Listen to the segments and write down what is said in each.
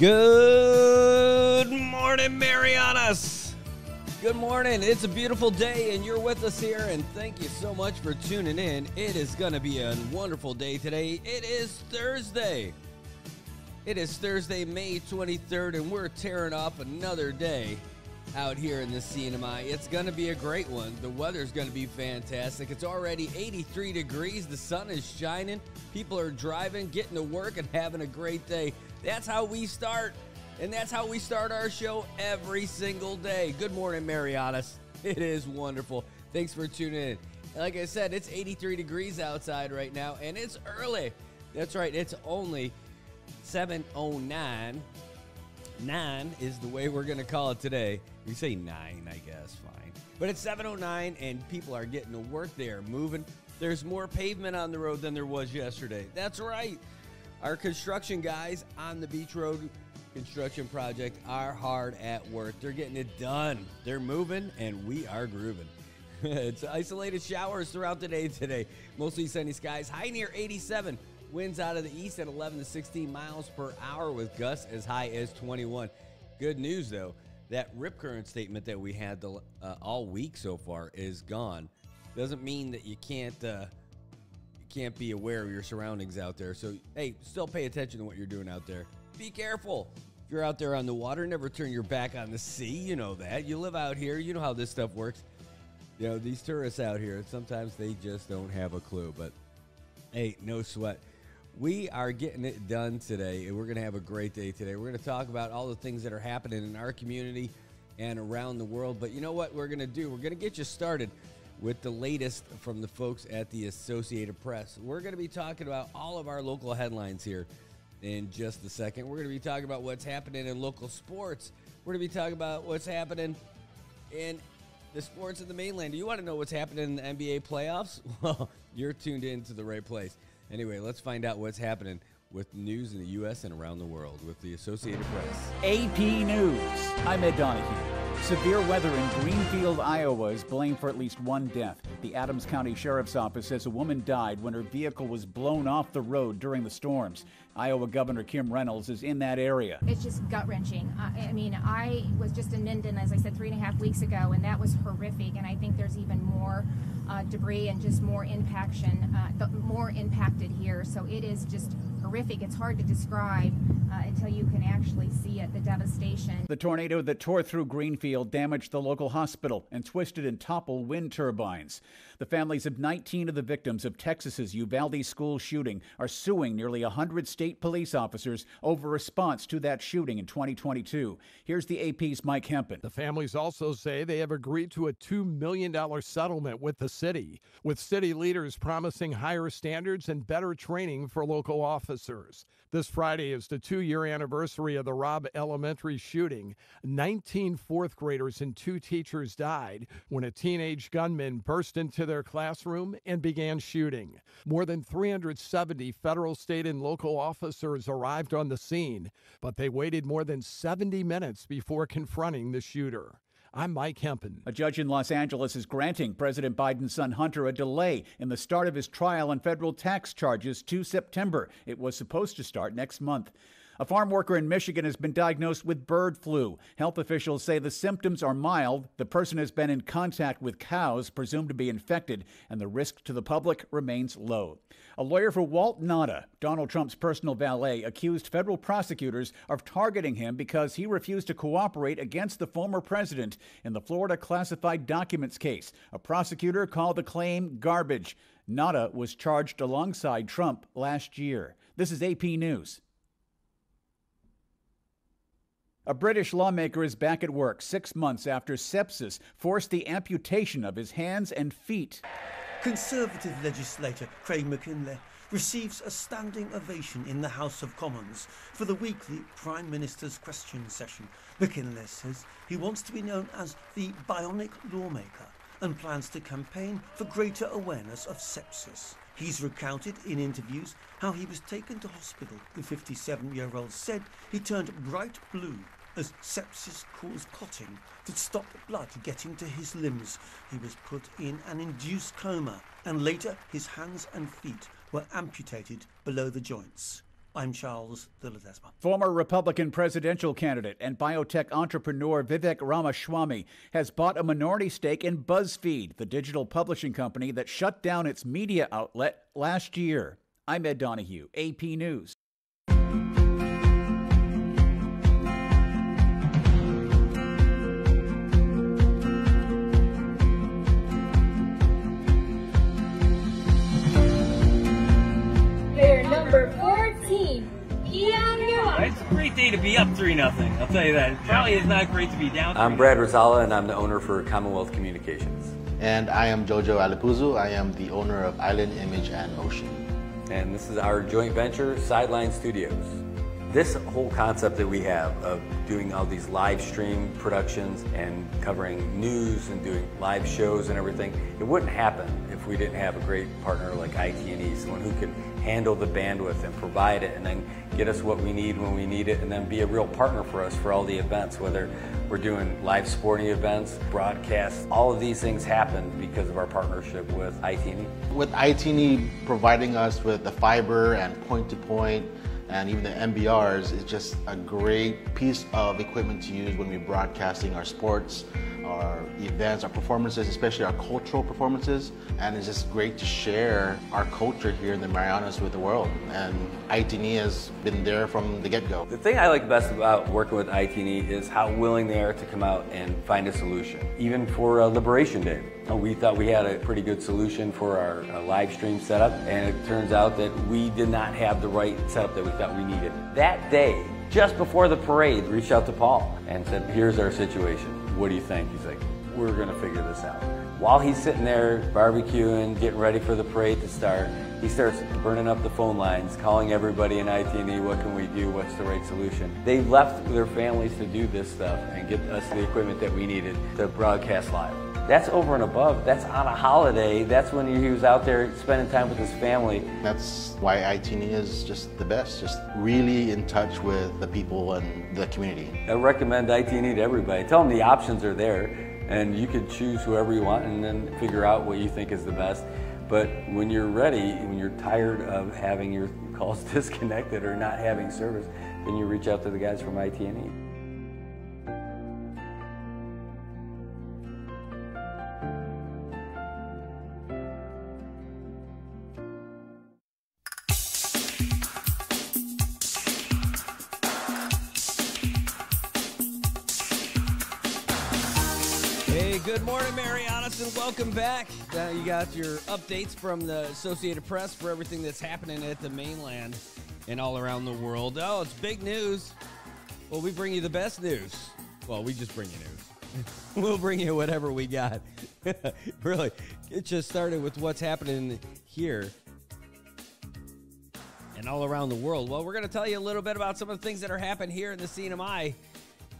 Good morning, Marianas. Good morning. It's a beautiful day, and you're with us here, and thank you so much for tuning in. It is going to be a wonderful day today. It is Thursday. It is Thursday, May 23rd, and we're tearing off another day out here in the CNMI. It's going to be a great one. The weather's going to be fantastic. It's already 83 degrees. The sun is shining. People are driving, getting to work, and having a great day. That's how we start, and that's how we start our show every single day. Good morning, Marianas. It is wonderful. Thanks for tuning in. Like I said, it's 83 degrees outside right now, and it's early. That's right. It's only 7:09. 9 is the way we're going to call it today. We say 9, I guess, fine. But it's 7:09, and people are getting to work. They are moving. There's more pavement on the road than there was yesterday. That's right. Our construction guys on the Beach Road construction project are hard at work. They're getting it done. They're moving, and we are grooving. It's isolated showers throughout the day today. Mostly sunny skies. High near 87. Winds out of the east at 11 to 16 miles per hour with gusts as high as 21. Good news, though. That rip current statement that we had all week so far is gone. Doesn't mean that you can't be aware of your surroundings out there. So, hey, still pay attention to what you're doing out there. Be careful. If you're out there on the water, never turn your back on the sea. You know that. You live out here. You know how this stuff works. You know, these tourists out here, sometimes they just don't have a clue. But, hey, no sweat. We are getting it done today, and we're going to have a great day today. We're going to talk about all the things that are happening in our community and around the world. But you know what we're going to do? We're going to get you started with the latest from the folks at the Associated Press. We're going to be talking about all of our local headlines here in just a second. We're going to be talking about what's happening in local sports. We're going to be talking about what's happening in the sports in the mainland. Do you want to know what's happening in the NBA playoffs? Well, you're tuned in to the right place. Anyway, let's find out what's happening with news in the U.S. and around the world with the Associated Press. AP News. I'm Ed Donahue. Severe weather in Greenfield, Iowa is blamed for at least one death. The Adams County Sheriff's Office says a woman died when her vehicle was blown off the road during the storms. Iowa Governor Kim Reynolds is in that area. It's just gut-wrenching. I was just in Minden, as I said, 3.5 weeks ago, and that was horrific. And I think there's even more debris and just more more impacted here. So it is just horrific. It's hard to describe until you can actually see it, the devastation. The tornado that tore through Greenfield damaged the local hospital and twisted and toppled wind turbines. The families of 19 of the victims of Texas's Uvalde school shooting are suing nearly 100 state police officers over response to that shooting in 2022. Here's the AP's Mike Hempen. The families also say they have agreed to a $2 million settlement with the city, with city leaders promising higher standards and better training for local officers. This Friday is the 2-year anniversary of the Robb Elementary shooting. 19 fourth graders and 2 teachers died when a teenage gunman burst into their classroom and began shooting. More than 370 federal, state, and local officers arrived on the scene, but they waited more than 70 minutes before confronting the shooter. I'm Mike Hempen. A judge in Los Angeles is granting President Biden's son Hunter a delay in the start of his trial on federal tax charges to September. It was supposed to start next month. A farm worker in Michigan has been diagnosed with bird flu. Health officials say the symptoms are mild. The person has been in contact with cows presumed to be infected, and the risk to the public remains low. A lawyer for Walt Nauta, Donald Trump's personal valet, accused federal prosecutors of targeting him because he refused to cooperate against the former president in the Florida classified documents case. A prosecutor called the claim garbage. Nauta was charged alongside Trump last year. This is AP News. A British lawmaker is back at work 6 months after sepsis forced the amputation of his hands and feet. Conservative legislator Craig McKinley receives a standing ovation in the House of Commons for the weekly Prime Minister's question session. McKinley says he wants to be known as the bionic lawmaker and plans to campaign for greater awareness of sepsis. He's recounted in interviews how he was taken to hospital. The 57-year-old said he turned bright blue as sepsis caused clotting that stopped blood getting to his limbs. He was put in an induced coma, and later his hands and feet were amputated below the joints. I'm Charles de Ledesma. Former Republican presidential candidate and biotech entrepreneur Vivek Ramaswamy has bought a minority stake in BuzzFeed, the digital publishing company that shut down its media outlet last year. I'm Ed Donahue, AP News. Number 14, It's a great day to be up 3-0. I'll tell you that. Probably is not great to be down. I'm Brad Rosala, and I'm the owner for Commonwealth Communications. And I am Jojo Alipuzu. I am the owner of Island Image and Motion. And this is our joint venture, Sideline Studios. This whole concept that we have of doing all these live stream productions and covering news and doing live shows and everything, it wouldn't happen if we didn't have a great partner like IT&E, someone who can handle the bandwidth and provide it and then get us what we need when we need it, and then be a real partner for us for all the events, whether we're doing live sporting events, broadcasts. All of these things happen because of our partnership with IT&E. With IT&E providing us with the fiber and point-to-point and even the MBRs, is just a great piece of equipment to use when we're broadcasting our sports, our events, our performances, especially our cultural performances. And it's just great to share our culture here in the Marianas with the world. And IT&E has been there from the get-go. The thing I like best about working with IT&E is how willing they are to come out and find a solution. Even for Liberation Day, we thought we had a pretty good solution for our live stream setup, and it turns out that we did not have the right setup that we thought we needed. That day, just before the parade, reached out to Paul and said, here's our situation. What do you think? He's like, we're gonna figure this out. While he's sitting there barbecuing, getting ready for the parade to start, he starts burning up the phone lines, calling everybody in IT&E, what can we do, what's the right solution? They left their families to do this stuff and get us the equipment that we needed to broadcast live. That's over and above. That's on a holiday. That's when he was out there spending time with his family. That's why IT&E is just the best, just really in touch with the people and the community. I recommend IT&E to everybody. Tell them the options are there, and you can choose whoever you want and then figure out what you think is the best. But when you're ready, when you're tired of having your calls disconnected or not having service, then you reach out to the guys from IT&E. Hey, good morning, Marianas, and welcome back. You got your updates from the Associated Press for everything that's happening at the mainland and all around the world. Oh, it's big news. Well, we bring you the best news. Well, we just bring you news. We'll bring you whatever we got. Really, it just started with what's happening here and all around the world. Well, we're going to tell you a little bit about some of the things that are happening here in the CNMI,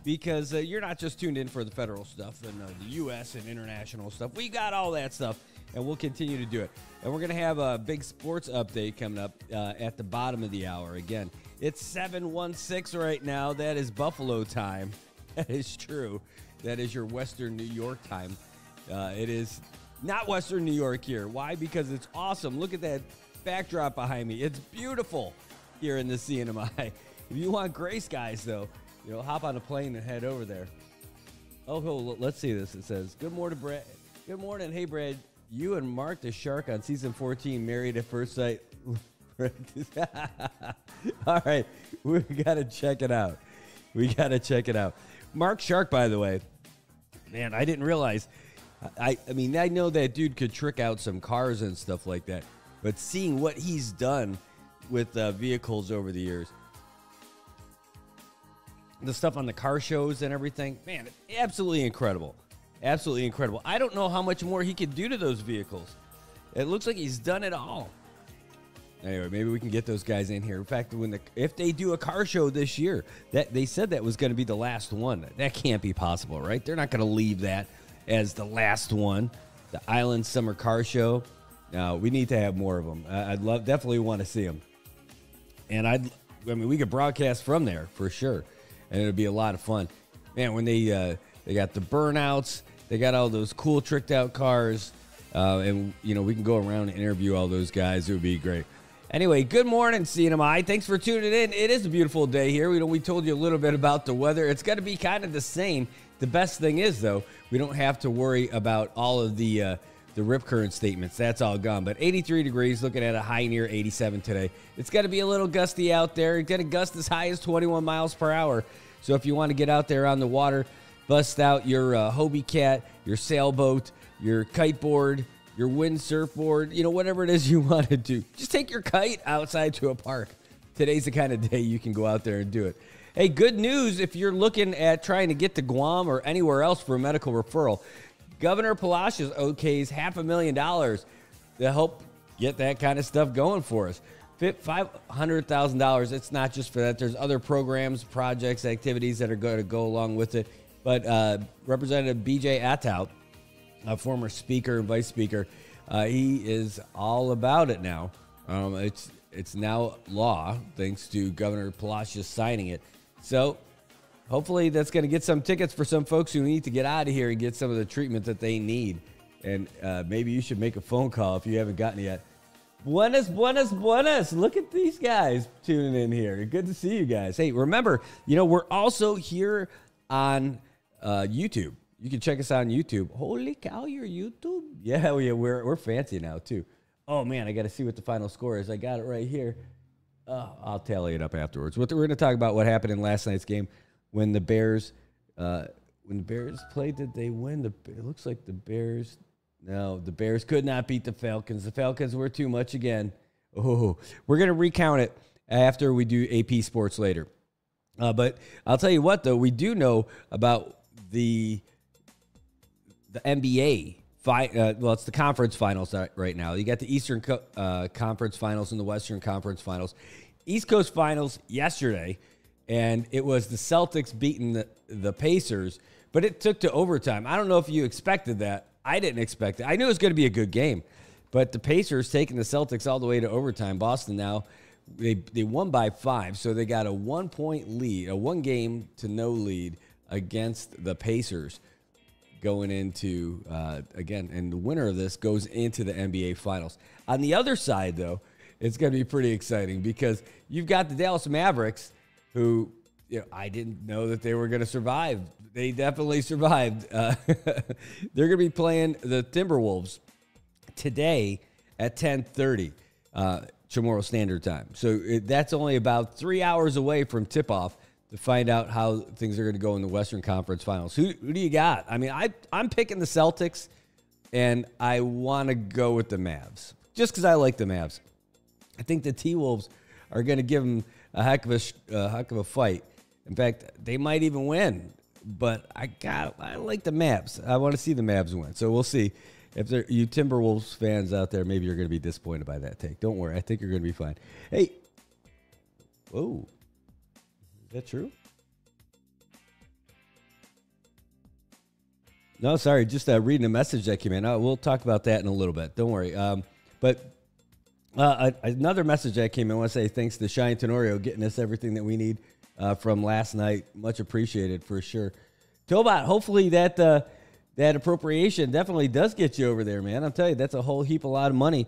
because you're not just tuned in for the federal stuff and the U.S. and international stuff. We got all that stuff, and we'll continue to do it. And we're going to have a big sports update coming up at the bottom of the hour. Again, it's 7:16 right now. That is Buffalo time. That is true. That is your Western New York time. It is not Western New York here. Why? Because it's awesome. Look at that backdrop behind me. It's beautiful here in the CNMI. If you want gray skies, though, hop on a plane and head over there. Oh, let's see this. It says, good morning, Brad. Good morning. Hey, Brad, you and Mark the Shark on season 14, Married at First Sight. All right. We got to check it out. Mark Shark, by the way, man, I didn't realize. I mean, I know that dude could trick out some cars and stuff like that, but seeing what he's done with vehicles over the years, the stuff on the car shows and everything, man, absolutely incredible. Absolutely incredible. I don't know how much more he could do to those vehicles. It looks like he's done it all. Anyway, maybe we can get those guys in here. In fact, if they do a car show this year, that they said that was going to be the last one. That can't be possible, right? They're not going to leave that as the last one. The Island Summer Car Show. No, we need to have more of them. Definitely want to see them. And we could broadcast from there for sure. And it'll be a lot of fun. Man, when they got the burnouts, they got all those cool tricked out cars, and we can go around and interview all those guys. It would be great. Anyway, good morning, CNMI. Thanks for tuning in. It is a beautiful day here. We told you a little bit about the weather. It's going to be kind of the same. The best thing is, though, we don't have to worry about all of the rip current statements. That's all gone. But 83 degrees, looking at a high near 87 today. It's going to be a little gusty out there. It's going to gust as high as 21 miles per hour. So if you want to get out there on the water, bust out your Hobie Cat, your sailboat, your kiteboard, your wind surfboard, whatever it is you want to do. Just take your kite outside to a park. Today's the kind of day you can go out there and do it. Hey, good news if you're looking at trying to get to Guam or anywhere else for a medical referral. Governor Palacios okays $500,000 to help get that kind of stuff going for us. $500,000. It's not just for that. There's other programs, projects, activities that are going to go along with it. But Representative B.J. Attout, a former speaker and vice speaker, he is all about it now. It's now law, thanks to Governor Palacios signing it. So hopefully that's going to get some tickets for some folks who need to get out of here and get some of the treatment that they need. And maybe you should make a phone call if you haven't gotten it yet. Buenas, buenas, buenas. Look at these guys tuning in here. Good to see you guys. Hey, remember, we're also here on YouTube. You can check us out on YouTube. Holy cow, you're YouTube? Yeah, we're fancy now, too. Oh, man, I got to see what the final score is. I got it right here. I'll tally it up afterwards. We're going to talk about what happened in last night's game when the Bears played. Did they win? It looks like the Bears. No, the Bears could not beat the Falcons. The Falcons were too much again. Oh, we're going to recount it after we do AP Sports later. But I'll tell you what, though, we do know about the NBA. It's the conference finals right now. You got the Eastern Conference Finals and the Western Conference Finals. East Coast Finals yesterday, and it was the Celtics beating the Pacers, but it took to overtime. I don't know if you expected that. I didn't expect it. I knew it was going to be a good game, but the Pacers taking the Celtics all the way to overtime. Boston now, they won by 5, so they got a 1-point lead, a 1-game to no lead against the Pacers going into, again, and the winner of this goes into the NBA Finals. On the other side, though, it's going to be pretty exciting because you've got the Dallas Mavericks who, I didn't know that they were going to survive. They definitely survived. They're going to be playing the Timberwolves today at 10:30 Chamorro Standard Time. So that's only about 3 hours away from tip-off to find out how things are going to go in the Western Conference Finals. Who do you got? I mean, I'm picking the Celtics, and I want to go with the Mavs just because I like the Mavs. I think the T-Wolves are going to give them a heck of a fight. In fact, they might even win. But I like the Mavs. I want to see the Mavs win. So we'll see. If you Timberwolves fans out there, maybe you're going to be disappointed by that take. Don't worry. I think you're going to be fine. Hey. Whoa. Is that true? No, sorry. Just reading a message that came in. We'll talk about that in a little bit. Don't worry. But another message that came in, I want to say thanks to Shine Tenorio getting us everything that we need from last night. Much appreciated for sure. Tobot, hopefully that appropriation definitely does get you over there, man. I'll tell you, that's a whole heap, a lot of money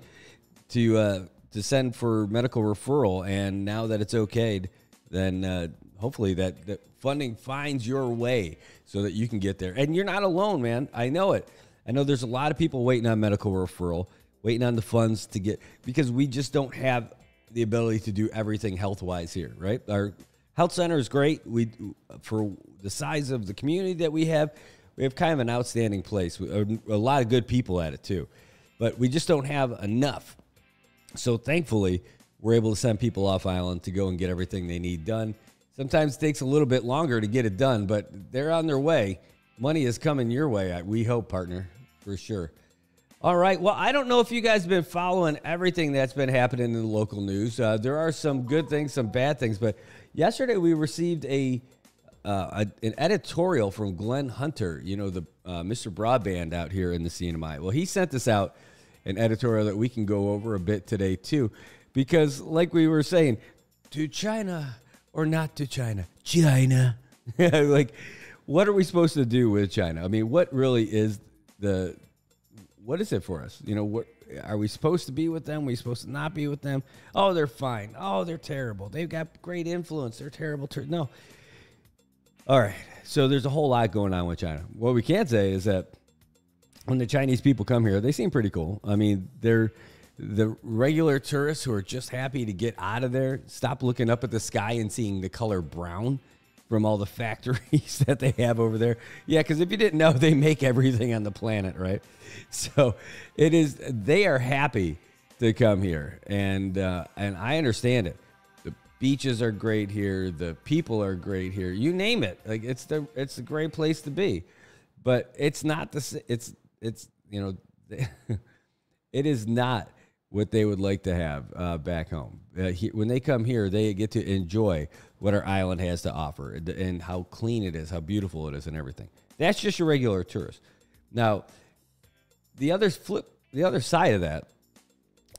to send for medical referral. And now that it's okayed, then hopefully that funding finds your way so that you can get there. And you're not alone, man. I know it. I know there's a lot of people waiting on medical referral, waiting on the funds to get, because we just don't have the ability to do everything health-wise here, right? Our health center is great. For the size of the community that we have kind of an outstanding place. A lot of good people at it too, but we just don't have enough. So thankfully, we're able to send people off island to go and get everything they need done. Sometimes it takes a little bit longer to get it done, but they're on their way. Money is coming your way, we hope, partner, for sure. All right. Well, I don't know if you guys have been following everything that's been happening in the local news. There are some good things, some bad things, but yesterday we received an editorial from Glenn Hunter, the Mr. Broadband out here in the CNMI. Well, he sent us out an editorial that we can go over a bit today too, because like we were saying, to China or not to China? China. Like, what are we supposed to do with China? I mean, what really is what is it for us? Are we supposed to be with them? Are we supposed to not be with them? Oh, they're fine. Oh, they're terrible. They've got great influence. They're terrible. No. All right. So there's a whole lot going on with China. What we can say is that when the Chinese people come here, they seem pretty cool. I mean, they're the regular tourists who are just happy to get out of there, stop looking up at the sky and seeing the color brown from all the factories that they have over there. Yeah, because if you didn't know, they make everything on the planet, right? So they are happy to come here, and I understand it. The beaches are great here. The people are great here. You name it. Like it's a great place to be, but it's not it is not what they would like to have back home. When they come here, they get to enjoy what our island has to offer and how clean it is, how beautiful it is, and everything. That's just your regular tourist. Now, the other side of that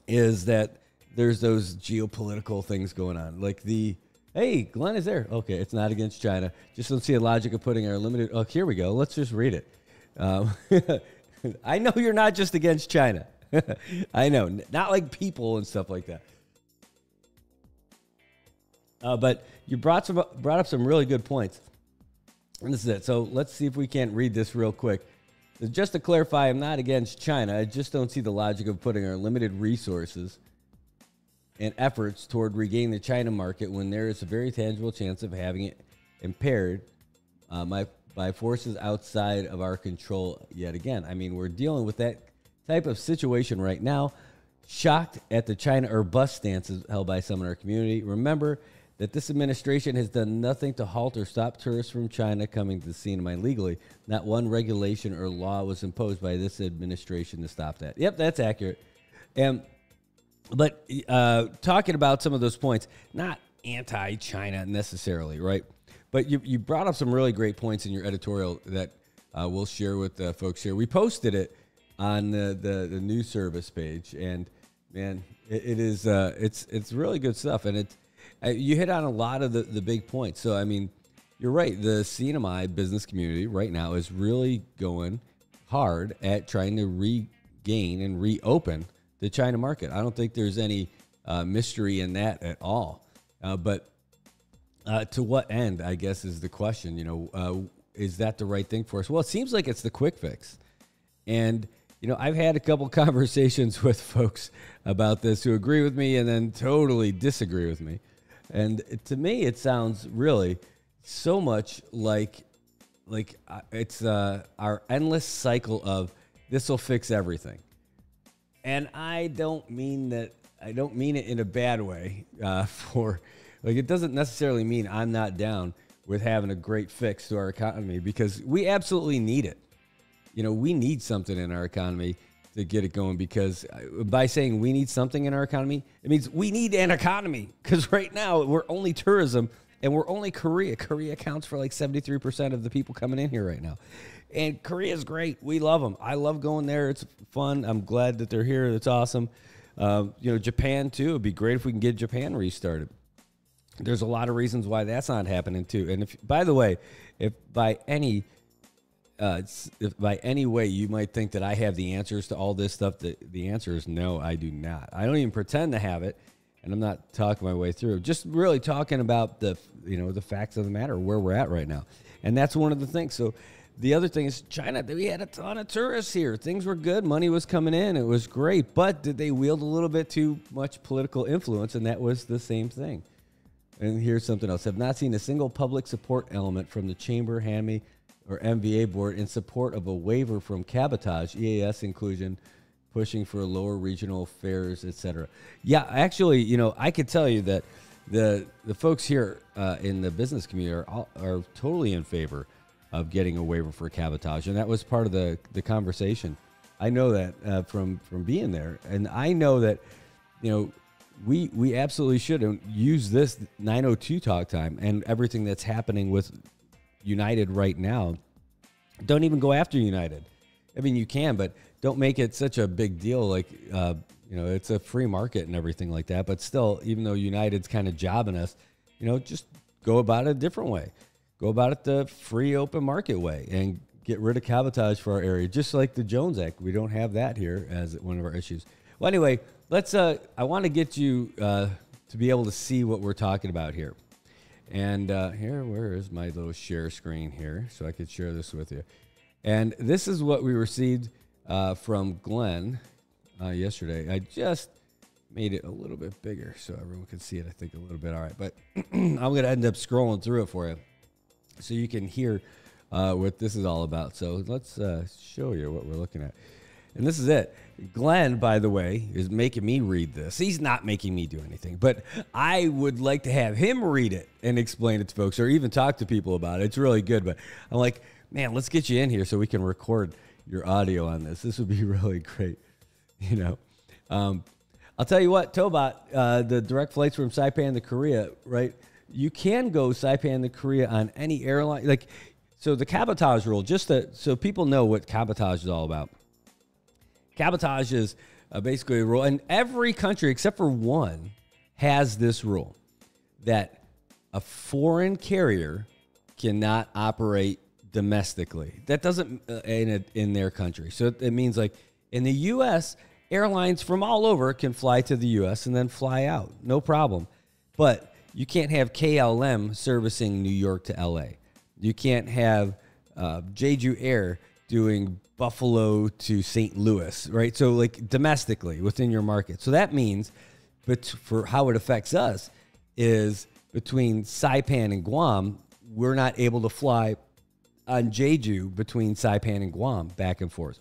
is that there's those geopolitical things going on. Like hey, Glenn is there. Okay, it's not against China. Just don't see a logic of putting our limited... Oh, here we go. Let's just read it. I know you're not just against China. I know. Not like people and stuff like that. But you brought up some really good points. And this is it. So let's see if we can't read this real quick. Just to clarify, I'm not against China. I just don't see the logic of putting our limited resources and efforts toward regaining the China market when there is a very tangible chance of having it impaired by forces outside of our control yet again. I mean, we're dealing with that type of situation right now. Shocked at the China or bust stances held by some in our community. Remember that this administration has done nothing to halt or stop tourists from China coming to the CNMI legally. Not one regulation or law was imposed by this administration to stop that. Yep, that's accurate. But talking about some of those points, not anti-China necessarily, right? But you brought up some really great points in your editorial that we'll share with the folks here. We posted it on the news service page, and man, it's really good stuff, and you hit on a lot of the big points. So I mean, you're right. The CNMI business community right now is really going hard at trying to regain and reopen the China market. I don't think there's any mystery in that at all. But to what end, I guess, is the question. Is that the right thing for us? Well, it seems like it's the quick fix. And, I've had a couple conversations with folks about this who agree with me and then totally disagree with me. And to me, it sounds really so much like it's our endless cycle of this will fix everything. And I don't mean it in a bad way. It doesn't necessarily mean I'm not down with having a great fix to our economy, because we absolutely need it. We need something in our economy to get it going, because by saying we need something in our economy, it means we need an economy, because right now we're only tourism and we're only Korea. Korea accounts for like 73% of the people coming in here right now. And Korea is great. We love them. I love going there. It's fun. I'm glad that they're here. That's awesome. Japan, too. It'd be great if we can get Japan restarted. There's a lot of reasons why that's not happening, too. And by the way, if by any way you might think that I have the answers to all this stuff, the answer is no, I do not. I don't even pretend to have it, and I'm not talking my way through. Just really talking about the facts of the matter, where we're at right now. And that's one of the things. So the other thing is China. We had a ton of tourists here. Things were good. Money was coming in. It was great. But did they wield a little bit too much political influence? And that was the same thing. And here's something else. Have not seen a single public support element from the Chamber, HAMI, or MVA board in support of a waiver from cabotage, EAS inclusion, pushing for lower regional fares, etc. Yeah, actually, I could tell you that the folks here in the business community are totally in favor of getting a waiver for cabotage, and that was part of the conversation. I know that from being there, and I know that we absolutely should use this 902 talk time and everything that's happening with United right now. Don't even go after United. I mean, you can, but don't make it such a big deal. Like it's a free market and everything like that. But still, even though United's kind of jobbing us, just go about it a different way. Go about it the free open market way and get rid of cabotage for our area, just like the Jones Act. We don't have that here as one of our issues. Well, anyway, let's. I want to get you to be able to see what we're talking about here. And where is my little share screen here, so I could share this with you. And this is what we received from Glenn yesterday. I just made it a little bit bigger so everyone can see it, I think, a little bit. All right, but I'm going to end up scrolling through it for you so you can hear what this is all about. So let's show you what we're looking at. And this is it. Glenn, by the way, is making me read this. He's not making me do anything, but I would like to have him read it and explain it to folks or even talk to people about it. It's really good, but I'm like, man, let's get you in here so we can record your audio on this. This would be really great, you know. I'll tell you what, Tobot, the direct flights from Saipan to Korea, right? You can go Saipan to Korea on any airline. Like, so the cabotage rule, so people know what cabotage is all about. Cabotage is basically a rule, and every country except for one has this rule that a foreign carrier cannot operate domestically. That doesn't in their country. So it means like in the U.S., airlines from all over can fly to the U.S. and then fly out, no problem. But you can't have KLM servicing New York to L.A. You can't have Jeju Air doing Buffalo to St. Louis, right? So like domestically within your market. So that means, but for how it affects us is between Saipan and Guam, we're not able to fly on Jeju between Saipan and Guam back and forth.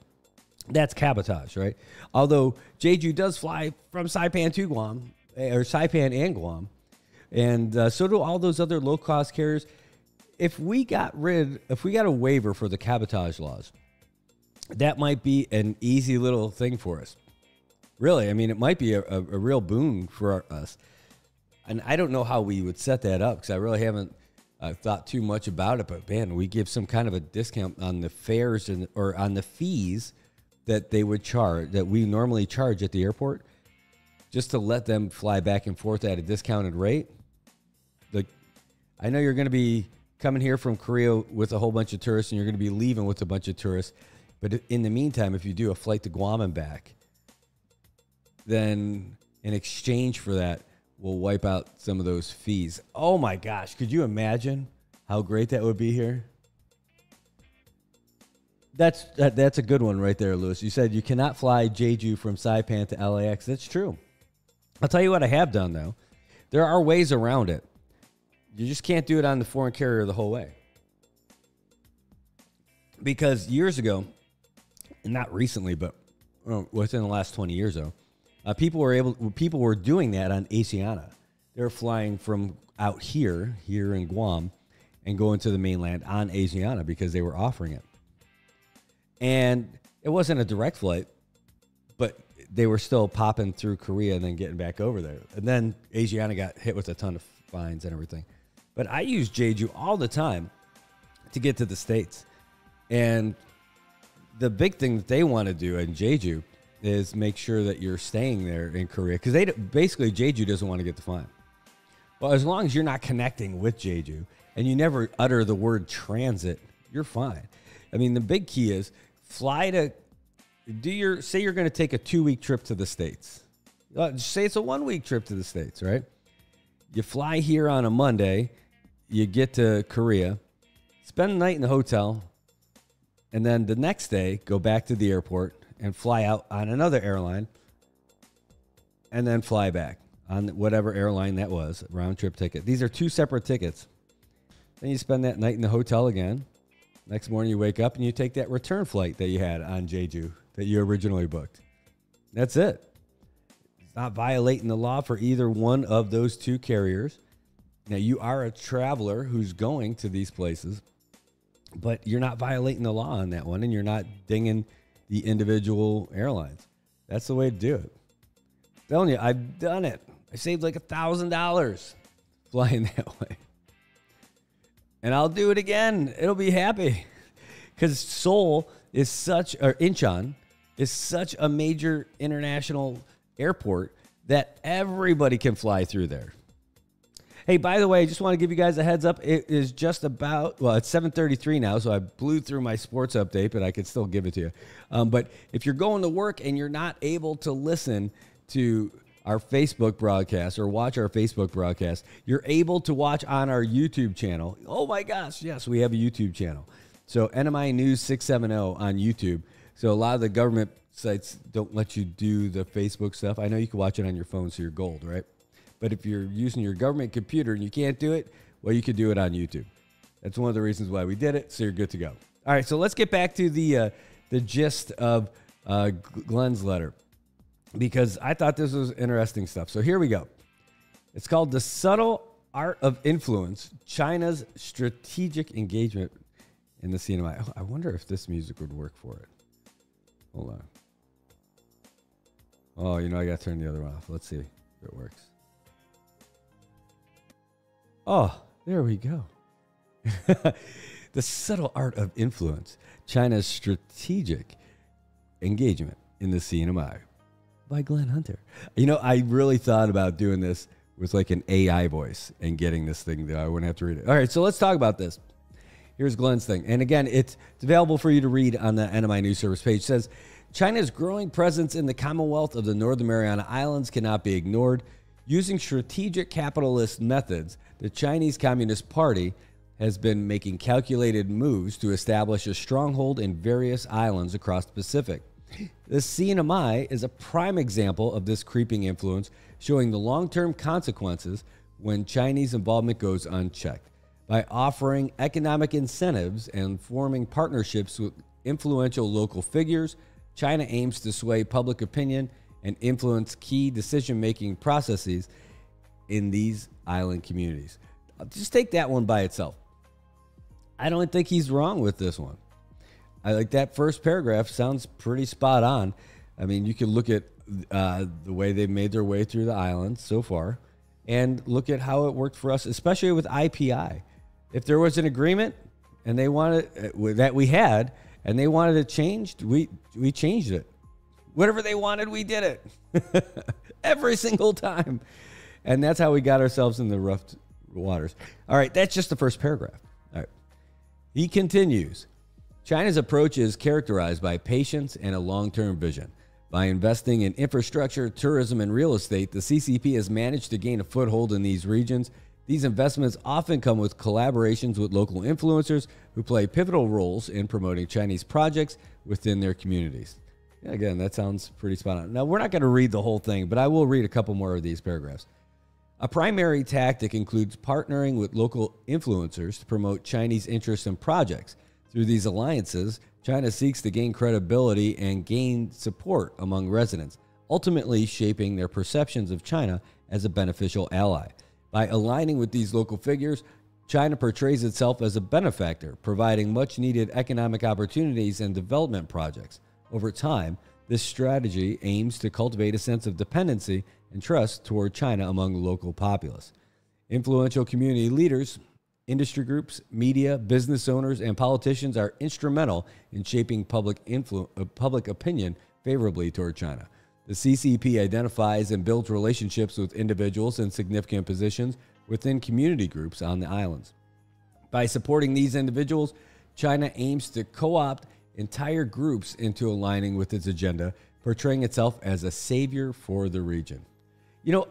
That's cabotage, right? Although Jeju does fly from Saipan to Guam, or Saipan and Guam, and so do all those other low-cost carriers. If we got a waiver for the cabotage laws, that might be an easy little thing for us. Really, I mean, it might be a real boon for us. And I don't know how we would set that up because I really haven't thought too much about it. But, man, we give some kind of a discount on the fares or on the fees that they would charge, that we normally charge at the airport, just to let them fly back and forth at a discounted rate. Like, I know you're going to be coming here from Korea with a whole bunch of tourists, and you're going to be leaving with a bunch of tourists. But in the meantime, if you do a flight to Guam and back, then in exchange for that, we'll wipe out some of those fees. Oh, my gosh. Could you imagine how great that would be here? That's a good one right there, Louis. You said you cannot fly Jeju from Saipan to LAX. That's true. I'll tell you what I have done, though. There are ways around it. You just can't do it on the foreign carrier the whole way. Because years ago, and not recently, but within the last 20 years, though, people were doing that on Asiana. They were flying from out here in Guam, and going to the mainland on Asiana because they were offering it. And it wasn't a direct flight, but they were still popping through Korea and then getting back over there. And then Asiana got hit with a ton of fines and everything. But I use Jeju all the time to get to the States. And the big thing that they want to do in Jeju is make sure that you're staying there in Korea. Because basically, Jeju doesn't want to get the fine. Well, as long as you're not connecting with Jeju and you never utter the word transit, you're fine. I mean, the big key is say you're going to take a 2-week trip to the States. Say it's a 1-week trip to the States, right? You fly here on a Monday, you get to Korea, spend the night in the hotel, and then the next day go back to the airport and fly out on another airline, and then fly back on whatever airline that was, round trip ticket. These are 2 separate tickets. Then you spend that night in the hotel again. Next morning you wake up and you take that return flight that you had on Jeju that you originally booked. That's it. It's not violating the law for either one of those 2 carriers. Now, you are a traveler who's going to these places, but you're not violating the law on that one, and you're not dinging the individual airlines. That's the way to do it. I'm telling you, I've done it. I saved like $1,000 flying that way. And I'll do it again. It'll be happy. Because Seoul is Incheon is such a major international airport that everybody can fly through there. Hey, by the way, I just want to give you guys a heads up. It is just about, well, it's 7:33 now, so I blew through my sports update, but I could still give it to you. But if you're going to work and you're not able to listen to our Facebook broadcast or watch our Facebook broadcast, you're able to watch on our YouTube channel. Oh my gosh, yes, we have a YouTube channel. So NMI News 670 on YouTube. So a lot of the government sites don't let you do the Facebook stuff. I know you can watch it on your phone, so you're gold, right? But if you're using your government computer and you can't do it, well, you could do it on YouTube. That's one of the reasons why we did it, so you're good to go. All right, so let's get back to the gist of Glenn's letter, because I thought this was interesting stuff. So here we go. It's called The Subtle Art of Influence, China's Strategic Engagement in the CNMI. Oh, I wonder if this music would work for it. Hold on. Oh, you know, I got to turn the other one off. Let's see if it works. Oh, there we go. The Subtle Art of Influence, China's Strategic Engagement in the CNMI by Glenn Hunter. You know, I really thought about doing this with like an AI voice and getting this thing that I wouldn't have to read it. All right, so let's talk about this. Here's Glenn's thing. And again, it's available for you to read on the NMI News Service page. It says, China's growing presence in the Commonwealth of the Northern Mariana Islands cannot be ignored. Using strategic capitalist methods, the Chinese Communist Party has been making calculated moves to establish a stronghold in various islands across the Pacific. The CNMI is a prime example of this creeping influence, showing the long-term consequences when Chinese involvement goes unchecked. By offering economic incentives and forming partnerships with influential local figures, China aims to sway public opinion and influence key decision-making processes in these island communities. Just take that one by itself. I don't think he's wrong with this one. I like that first paragraph. Sounds pretty spot on. I mean, you can look at the way they've made their way through the islands so far and look at how it worked for us, especially with IPI. If there was an agreement and they wanted that we had, and they wanted it changed, we changed it. Whatever they wanted, we did it. Every single time. And that's how we got ourselves in the rough waters. All right, that's just the first paragraph. All right. He continues. China's approach is characterized by patience and a long-term vision. By investing in infrastructure, tourism, and real estate, the CCP has managed to gain a foothold in these regions. These investments often come with collaborations with local influencers who play pivotal roles in promoting Chinese projects within their communities. Again, that sounds pretty spot on. Now, we're not going to read the whole thing, but I will read a couple more of these paragraphs. A primary tactic includes partnering with local influencers to promote Chinese interests and projects. Through these alliances, China seeks to gain credibility and gain support among residents, ultimately shaping their perceptions of China as a beneficial ally. By aligning with these local figures, China portrays itself as a benefactor, providing much-needed economic opportunities and development projects. Over time, this strategy aims to cultivate a sense of dependency and trust toward China among the local populace. Influential community leaders, industry groups, media, business owners, and politicians are instrumental in shaping public opinion favorably toward China. The CCP identifies and builds relationships with individuals in significant positions within community groups on the islands. By supporting these individuals, China aims to co-opt entire groups into aligning with its agenda, portraying itself as a savior for the region. You know,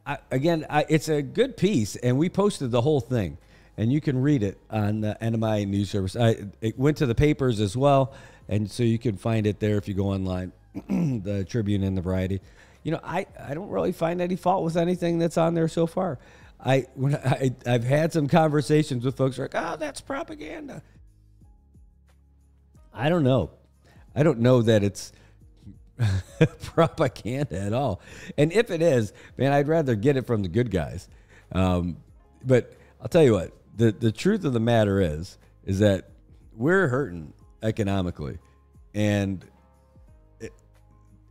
it's a good piece, and we posted the whole thing, and you can read it on the NMI News Service. It went to the papers as well, and so you can find it there if you go online, the Tribune and the Variety. You know, I don't really find any fault with anything that's on there so far. I've had some conversations with folks who are like, oh, that's propaganda. I don't know. I don't know that it's propaganda at all. And if it is, man, I'd rather get it from the good guys. But I'll tell you what, the truth of the matter is that we're hurting economically. And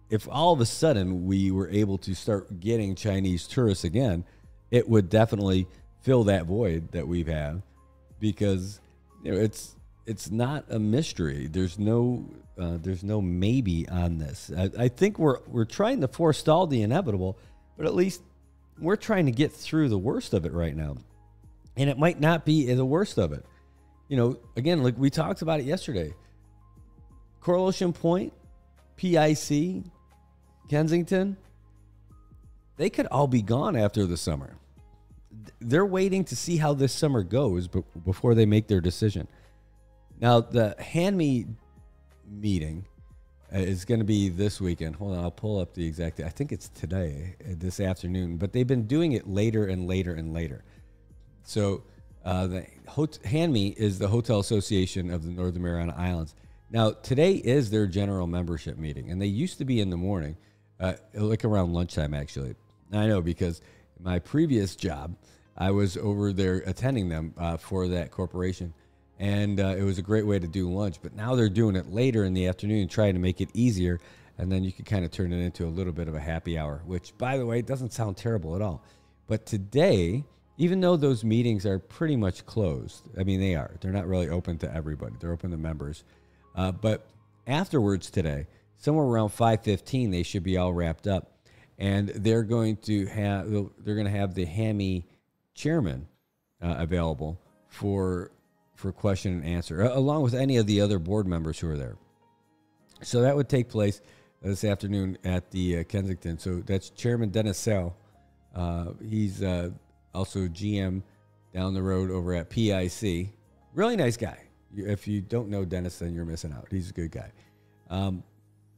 if all of a sudden we were able to start getting Chinese tourists again, it would definitely fill that void that we've had, because you know it's not a mystery. There's no maybe on this. I think we're trying to forestall the inevitable, but at least we're trying to get through the worst of it right now. And it might not be the worst of it. You know, again, like we talked about it yesterday. Coral Ocean Point, PIC, Kensington, they could all be gone after the summer. They're waiting to see how this summer goes before they make their decision. Now, the HANMI meeting is going to be this weekend. Hold on, I'll pull up the exact. I think it's today, this afternoon. But they've been doing it later and later and later. So the HANMI is the Hotel Association of the Northern Mariana Islands. Now, today is their general membership meeting, and they used to be in the morning, like around lunchtime, actually. I know because my previous job, I was over there attending them for that corporation. And it was a great way to do lunch. But now they're doing it later in the afternoon, trying to make it easier. And then you can kind of turn it into a little bit of a happy hour, which, by the way, doesn't sound terrible at all. But today, even though those meetings are pretty much closed, I mean, they are. They're not really open to everybody. They're open to members. But afterwards today, somewhere around 5:15, they should be all wrapped up. And they're going to have the HANMI chairman available for question and answer, along with any of the other board members who are there. So that would take place this afternoon at the Kensington. So that's Chairman Dennis Sell. He's also GM down the road over at PIC. Really nice guy. If you don't know Dennis, then you're missing out. He's a good guy.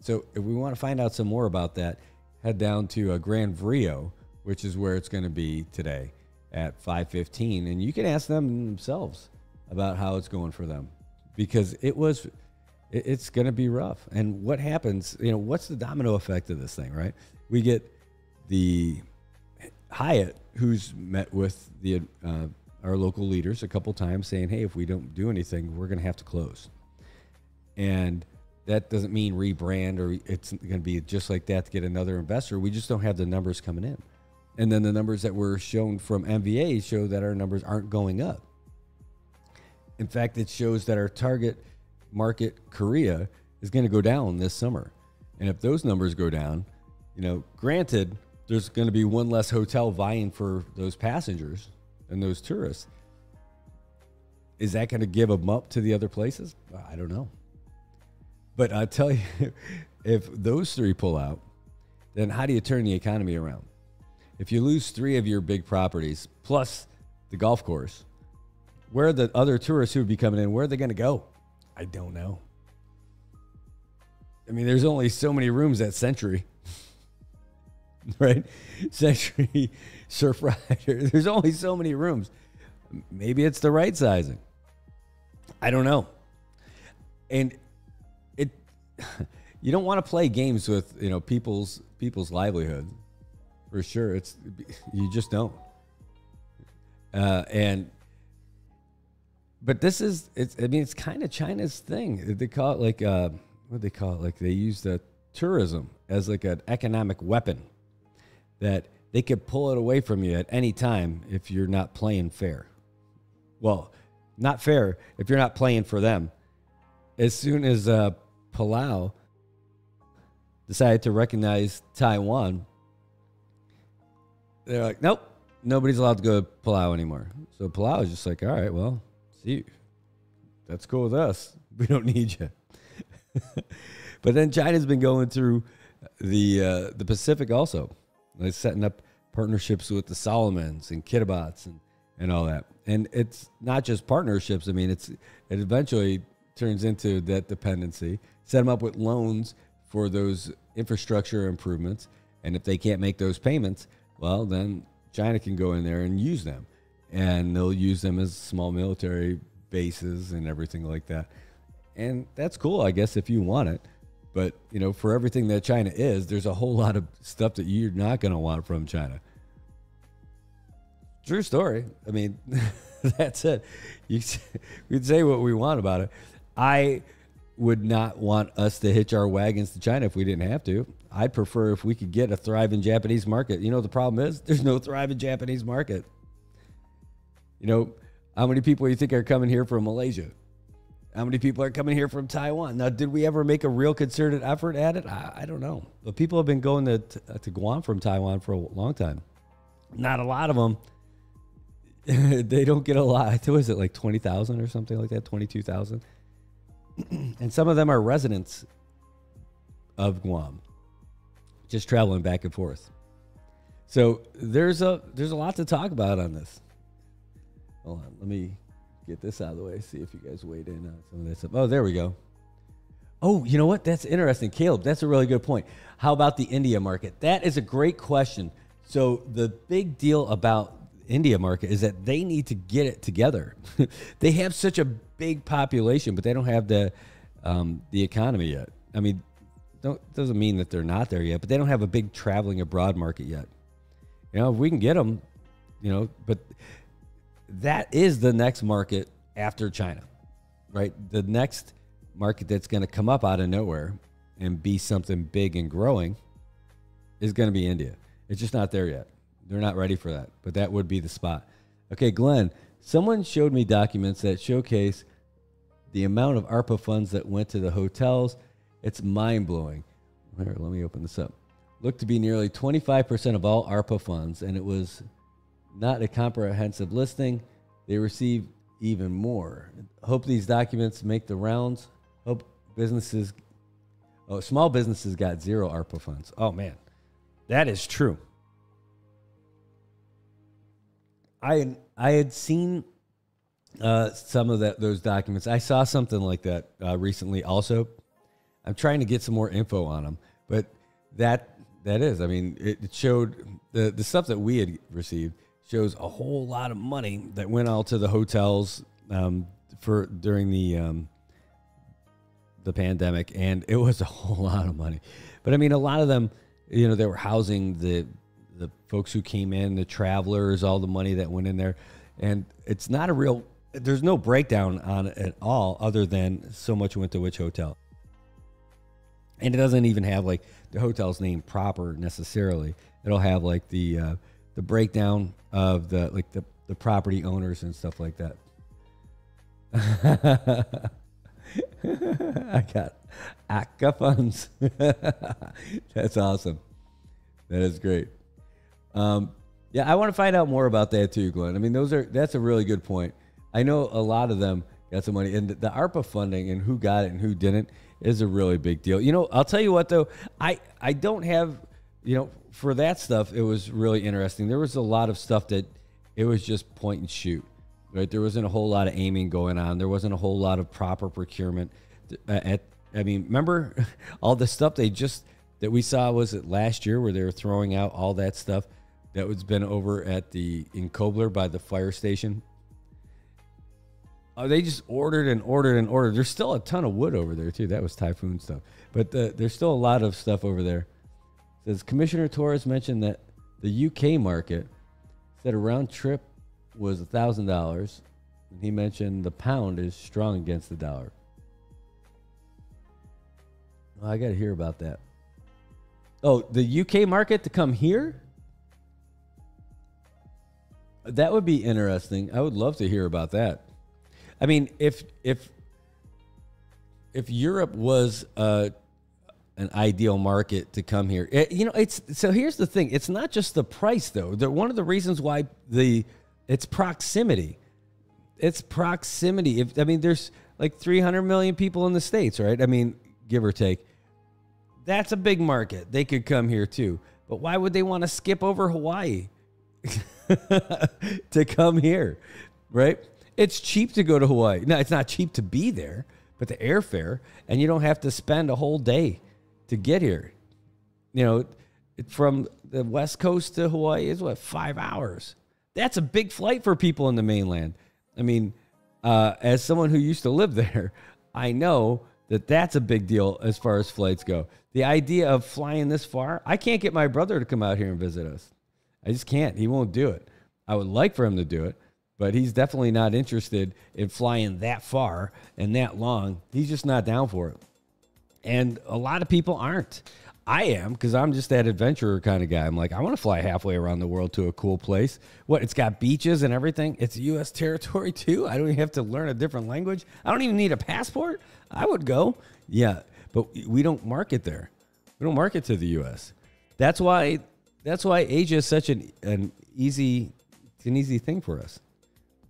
So if we want to find out some more about that, head down to Gran Vrio, which is where it's going to be today at 5:15, and you can ask them themselves about how it's going for them, because it's going to be rough. And what happens, you know, what's the domino effect of this thing, right? We get the Hyatt, who's met with the our local leaders a couple times saying, hey, if we don't do anything, we're going to have to close. And that doesn't mean rebrand or it's going to be just like that to get another investor. We just don't have the numbers coming in. And then the numbers that were shown from MVA show that our numbers aren't going up. In fact, it shows that our target market, Korea, is going to go down this summer. And if those numbers go down, you know, granted, there's going to be one less hotel vying for those passengers and those tourists. Is that going to give them up to the other places? I don't know. But I tell you, if those three pull out, then how do you turn the economy around? If you lose 3 of your big properties, plus the golf course, where are the other tourists who would be coming in? Where are they going to go? I don't know. I mean, there's only so many rooms at Century, right? Century, Surfrider. There's only so many rooms. Maybe it's the right sizing. I don't know. And you don't want to play games with, you know, people's livelihood, for sure. You just don't. But this is, it's kind of China's thing. They call it like, what do they call it? Like they use the tourism as like an economic weapon that they could pull it away from you at any time if you're not playing fair. Well, not fair if you're not playing for them. As soon as Palau decided to recognize Taiwan, they're like, nope, nobody's allowed to go to Palau anymore. So Palau is just like, all right, well, see, that's cool with us. We don't need you. But then China's been going through the Pacific also. They're setting up partnerships with the Solomons and Kiribati and all that. And it's not just partnerships. I mean, it eventually turns into that dependency. Set them up with loans for those infrastructure improvements. And if they can't make those payments, well, then China can go in there and use them. And they'll use them as small military bases and everything like that. And that's cool, I guess, if you want it. But, you know, for everything that China is, there's a whole lot of stuff that you're not going to want from China. True story. I mean, that's it. We'd say what we want about it. I would not want us to hitch our wagons to China if we didn't have to. I'd prefer if we could get a thriving Japanese market. You know what the problem is? There's no thriving Japanese market. You know, how many people do you think are coming here from Malaysia? How many people are coming here from Taiwan? Now, did we ever make a real concerted effort at it? I don't know. But people have been going to Guam from Taiwan for a long time. Not a lot of them. They don't get a lot. Was it like 20,000 or something like that? 22,000. And some of them are residents of Guam, just traveling back and forth. So there's a lot to talk about on this. Hold on, let me get this out of the way. See if you guys weighed in on some of this stuff. Oh, there we go. Oh, you know what? That's interesting, Caleb. That's a really good point. How about the India market? That is a great question. So the big deal about India market is that they need to get it together. They have such a big population, but they don't have the economy yet. I mean, doesn't mean that they're not there yet, but they don't have a big traveling abroad market yet. You know, if we can get them, you know, but that is the next market after China, right? The next market that's going to come up out of nowhere and be something big and growing is going to be India. It's just not there yet. They're not ready for that, but that would be the spot. Okay, Glenn, someone showed me documents that showcase the amount of ARPA funds that went to the hotels. It's mind-blowing. Here, let me open this up. Looked to be nearly 25% of all ARPA funds, and it was not a comprehensive listing. They received even more. Hope these documents make the rounds. Hope small businesses got zero ARPA funds. Oh, man, that is true. I had seen some of those documents. I saw something like that recently also. I'm trying to get some more info on them, but that is, I mean, it showed the stuff that we had received shows a whole lot of money that went out to the hotels during the pandemic, and it was a whole lot of money. But I mean, a lot of them, you know, they were housing the folks who came in, the travelers, all the money that went in there, and it's not a real. There's no breakdown on it at all, other than so much went to which hotel. And it doesn't even have like the hotel's name proper necessarily. It'll have like the breakdown of the property owners and stuff like that. I got ACA funds. That's awesome. That is great. Yeah, I want to find out more about that too, Glenn. I mean, that's a really good point. I know a lot of them got some money, and the ARPA funding and who got it and who didn't is a really big deal. You know, I'll tell you what though, I don't have, you know, for that stuff, it was really interesting. There was a lot of stuff that it was just point and shoot, right? There wasn't a whole lot of aiming going on. There wasn't a whole lot of proper procurement. I mean, remember all the stuff that we saw, was it last year, where they were throwing out all that stuff that was been over in Kobler by the fire station? They just ordered and ordered and ordered. There's still a ton of wood over there, too. That was typhoon stuff. But there's still a lot of stuff over there. It says Commissioner Torres mentioned that the UK market said a round trip was $1,000. And he mentioned the pound is strong against the dollar. Well, I got to hear about that. Oh, the UK market to come here? That would be interesting. I would love to hear about that. I mean, if Europe was an ideal market to come here, so here's the thing. It's not just the price, though. One of the reasons why it's proximity. It's proximity. There's like 300 million people in the States, right? I mean, give or take. That's a big market. They could come here too. But why would they want to skip over Hawaii to come here, right? It's cheap to go to Hawaii. No, it's not cheap to be there, but the airfare, and you don't have to spend a whole day to get here. You know, from the West Coast to Hawaii is 5 hours. That's a big flight for people in the mainland. I mean, as someone who used to live there, I know that that's a big deal as far as flights go. The idea of flying this far, I can't get my brother to come out here and visit us. I just can't. He won't do it. I would like for him to do it, but he's definitely not interested in flying that far and that long. He's just not down for it. And a lot of people aren't. I am, because I'm just that adventurer kind of guy. I'm like, I want to fly halfway around the world to a cool place. What, it's got beaches and everything? It's U.S. territory too? I don't even have to learn a different language? I don't even need a passport? I would go. Yeah, but we don't market there. We don't market to the U.S. That's why Asia is such an easy. It's an easy thing for us.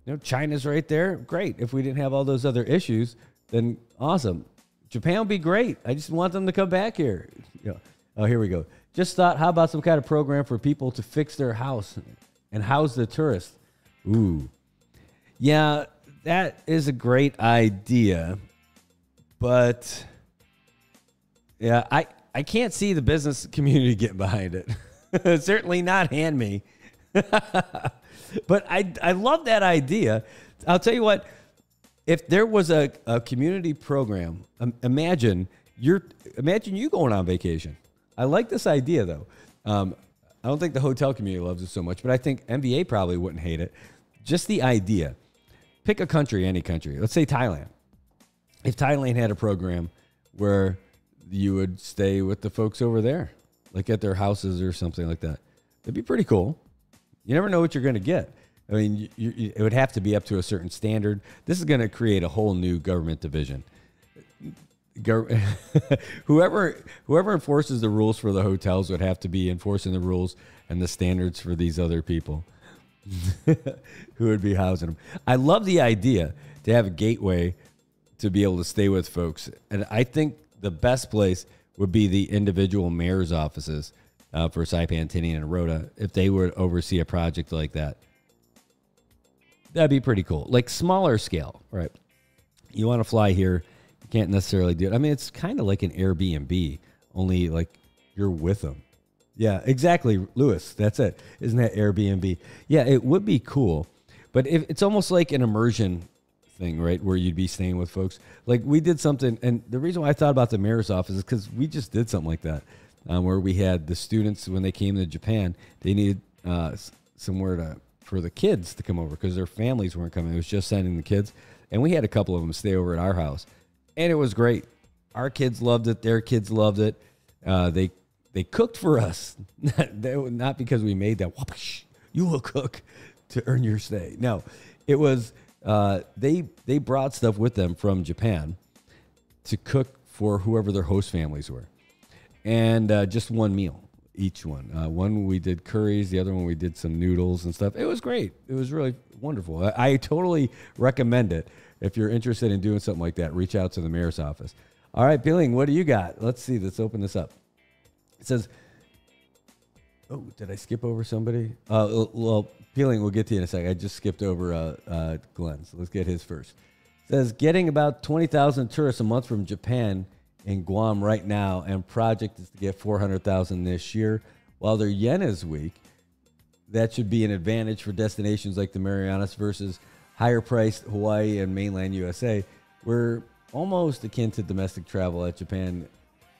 You know, China's right there. Great. If we didn't have all those other issues, then awesome. Japan would be great. I just want them to come back here. You know, oh, here we go. Just thought, how about some kind of program for people to fix their house and house the tourists? Ooh. Yeah, that is a great idea. But, yeah, I can't see the business community getting behind it. Certainly not Hand-Me. But I love that idea. I'll tell you what, if there was a community program, imagine you going on vacation. I like this idea, though. I don't think the hotel community loves it so much, but I think NBA probably wouldn't hate it. Just the idea. Pick a country, any country. Let's say Thailand. If Thailand had a program where you would stay with the folks over there, like at their houses or something like that, it'd be pretty cool. You never know what you're going to get. I mean, it would have to be up to a certain standard. This is going to create a whole new government division. Whoever enforces the rules for the hotels would have to be enforcing the rules and the standards for these other people who would be housing them. I love the idea to have a gateway to be able to stay with folks. And I think the best place would be the individual mayor's offices for Saipan, Tinian, and Rota, if they would oversee a project like that. That'd be pretty cool. Like smaller scale, right? You want to fly here, you can't necessarily do it. I mean, it's kind of like an Airbnb, only like you're with them. Yeah, exactly, Lewis. That's it. Isn't that Airbnb? Yeah, it would be cool. But it's almost like an immersion thing, right, where you'd be staying with folks. Like we did something, and the reason why I thought about the mayor's office is because we just did something like that. Where we had the students, when they came to Japan, they needed somewhere for the kids to come over because their families weren't coming. It was just sending the kids. And we had a couple of them stay over at our house. And it was great. Our kids loved it. Their kids loved it. They cooked for us. Not because we made them. You will cook to earn your stay. No, it was they brought stuff with them from Japan to cook for whoever their host families were. And just one meal, each one. One we did curries, the other one we did some noodles and stuff. It was great. It was really wonderful. I totally recommend it. If you're interested in doing something like that, reach out to the mayor's office. All right, Billing, what do you got? Let's see. Let's open this up. It says, oh, did I skip over somebody? Well, Peeling, we'll get to you in a second. I just skipped over Glenn, so let's get his first. It says, getting about 20,000 tourists a month from Japan in Guam right now, and project is to get 400,000 this year. While their yen is weak, that should be an advantage for destinations like the Marianas versus higher-priced Hawaii and mainland USA. We're almost akin to domestic travel at Japan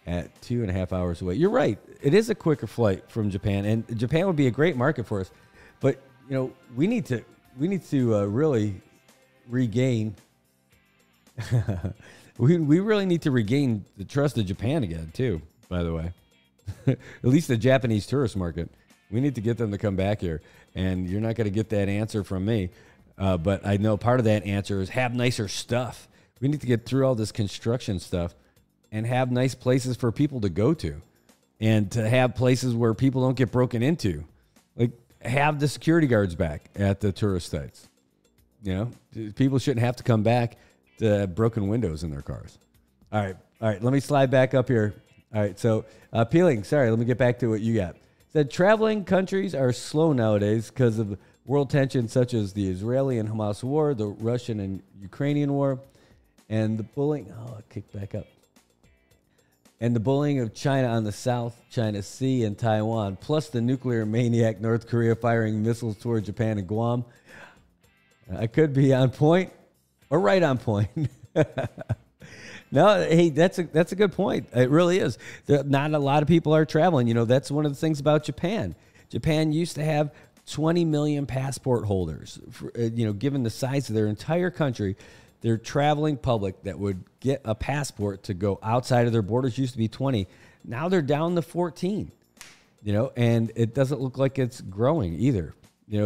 at 2.5 hours away. You're right. It is a quicker flight from Japan, and Japan would be a great market for us. But you know, we need to really regain. We really need to regain the trust of Japan again, too, by the way. At least the Japanese tourist market. We need to get them to come back here. And you're not going to get that answer from me. But I know part of that answer is have nicer stuff. We need to get through all this construction stuff and have nice places for people to go to. And to have places where people don't get broken into. Like, have the security guards back at the tourist sites. You know, people shouldn't have to come back to broken windows in their cars. All right. Let me slide back up here. All right. So, Peeling, sorry, let me get back to what you got. Said traveling countries are slow nowadays because of world tensions such as the Israeli and Hamas war, the Russian and Ukrainian war, and the bullying. Oh, it kicked back up. And the bullying of China on the South China Sea and Taiwan, plus the nuclear maniac North Korea firing missiles toward Japan and Guam. I could be on point. Or right on point. No, hey, that's a good point. It really is. Not a lot of people are traveling. You know, that's one of the things about Japan. Japan used to have 20 million passport holders. Given the size of their entire country, their traveling public that would get a passport to go outside of their borders used to be 20. Now they're down to 14. And it doesn't look like it's growing either.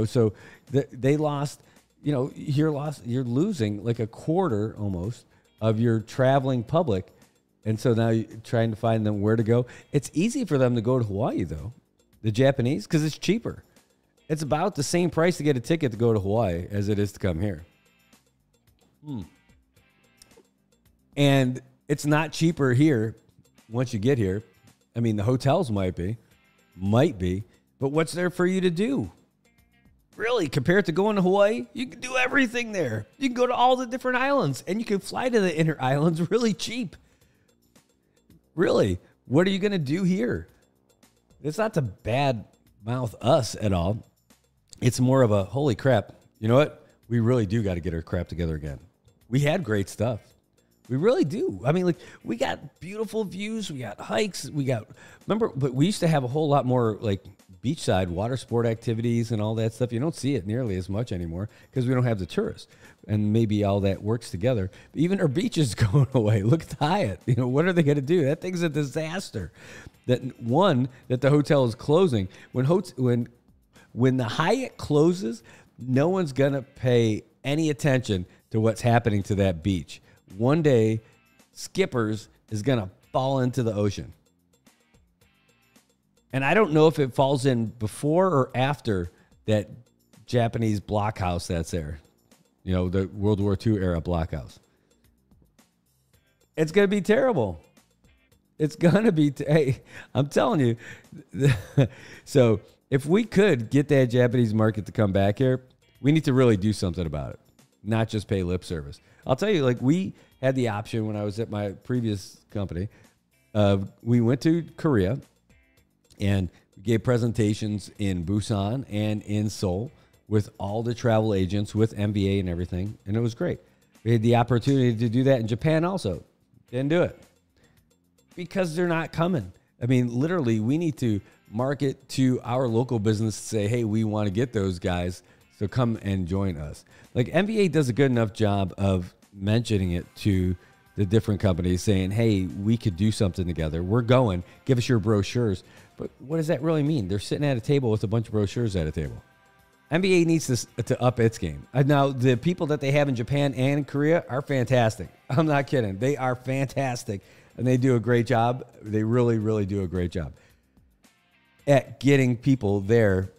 So they lost. You're losing like a quarter almost of your traveling public. And so now you're trying to find them where to go. It's easy for them to go to Hawaii, though, the Japanese, because it's cheaper. It's about the same price to get a ticket to go to Hawaii as it is to come here. And it's not cheaper here once you get here. I mean, the hotels might be, but what's there for you to do? Really, compared to going to Hawaii, you can do everything there. You can go to all the different islands, and you can fly to the inner islands really cheap. Really, what are you going to do here? It's not to bad mouth us at all. It's more of a, holy crap, you know what? We really do got to get our crap together again. We had great stuff. We really do. I mean, like, we got beautiful views. We got hikes. But we used to have a whole lot more, like, beachside water sport activities and all that stuff. You don't see it nearly as much anymore because we don't have the tourists. And maybe all that works together. But even our beach is going away. Look at the Hyatt. You know, what are they going to do? That thing's a disaster. That the hotel is closing. When the Hyatt closes, no one's going to pay any attention to what's happening to that beach. One day, Skippers is going to fall into the ocean. And I don't know if it falls in before or after that Japanese blockhouse that's there. You know, the World War II era blockhouse. It's going to be terrible. It's going to be, hey, I'm telling you. So if we could get that Japanese market to come back here, we need to really do something about it, not just pay lip service. I'll tell you, like, we had the option when I was at my previous company. We went to Korea and we gave presentations in Busan and in Seoul with all the travel agents, with MBA and everything, and it was great. We had the opportunity to do that in Japan also. Didn't do it because they're not coming. I mean, literally, we need to market to our local business to say, hey, we want to get those guys, so come and join us. Like, MBA does a good enough job of mentioning it to the different companies, saying, hey, we could do something together. We're going. Give us your brochures. But what does that really mean? They're sitting at a table with a bunch of brochures at a table. NBA needs to up its game. Now, the people that they have in Japan and Korea are fantastic. I'm not kidding. They are fantastic, and they do a great job. They really, really do a great job at getting people there,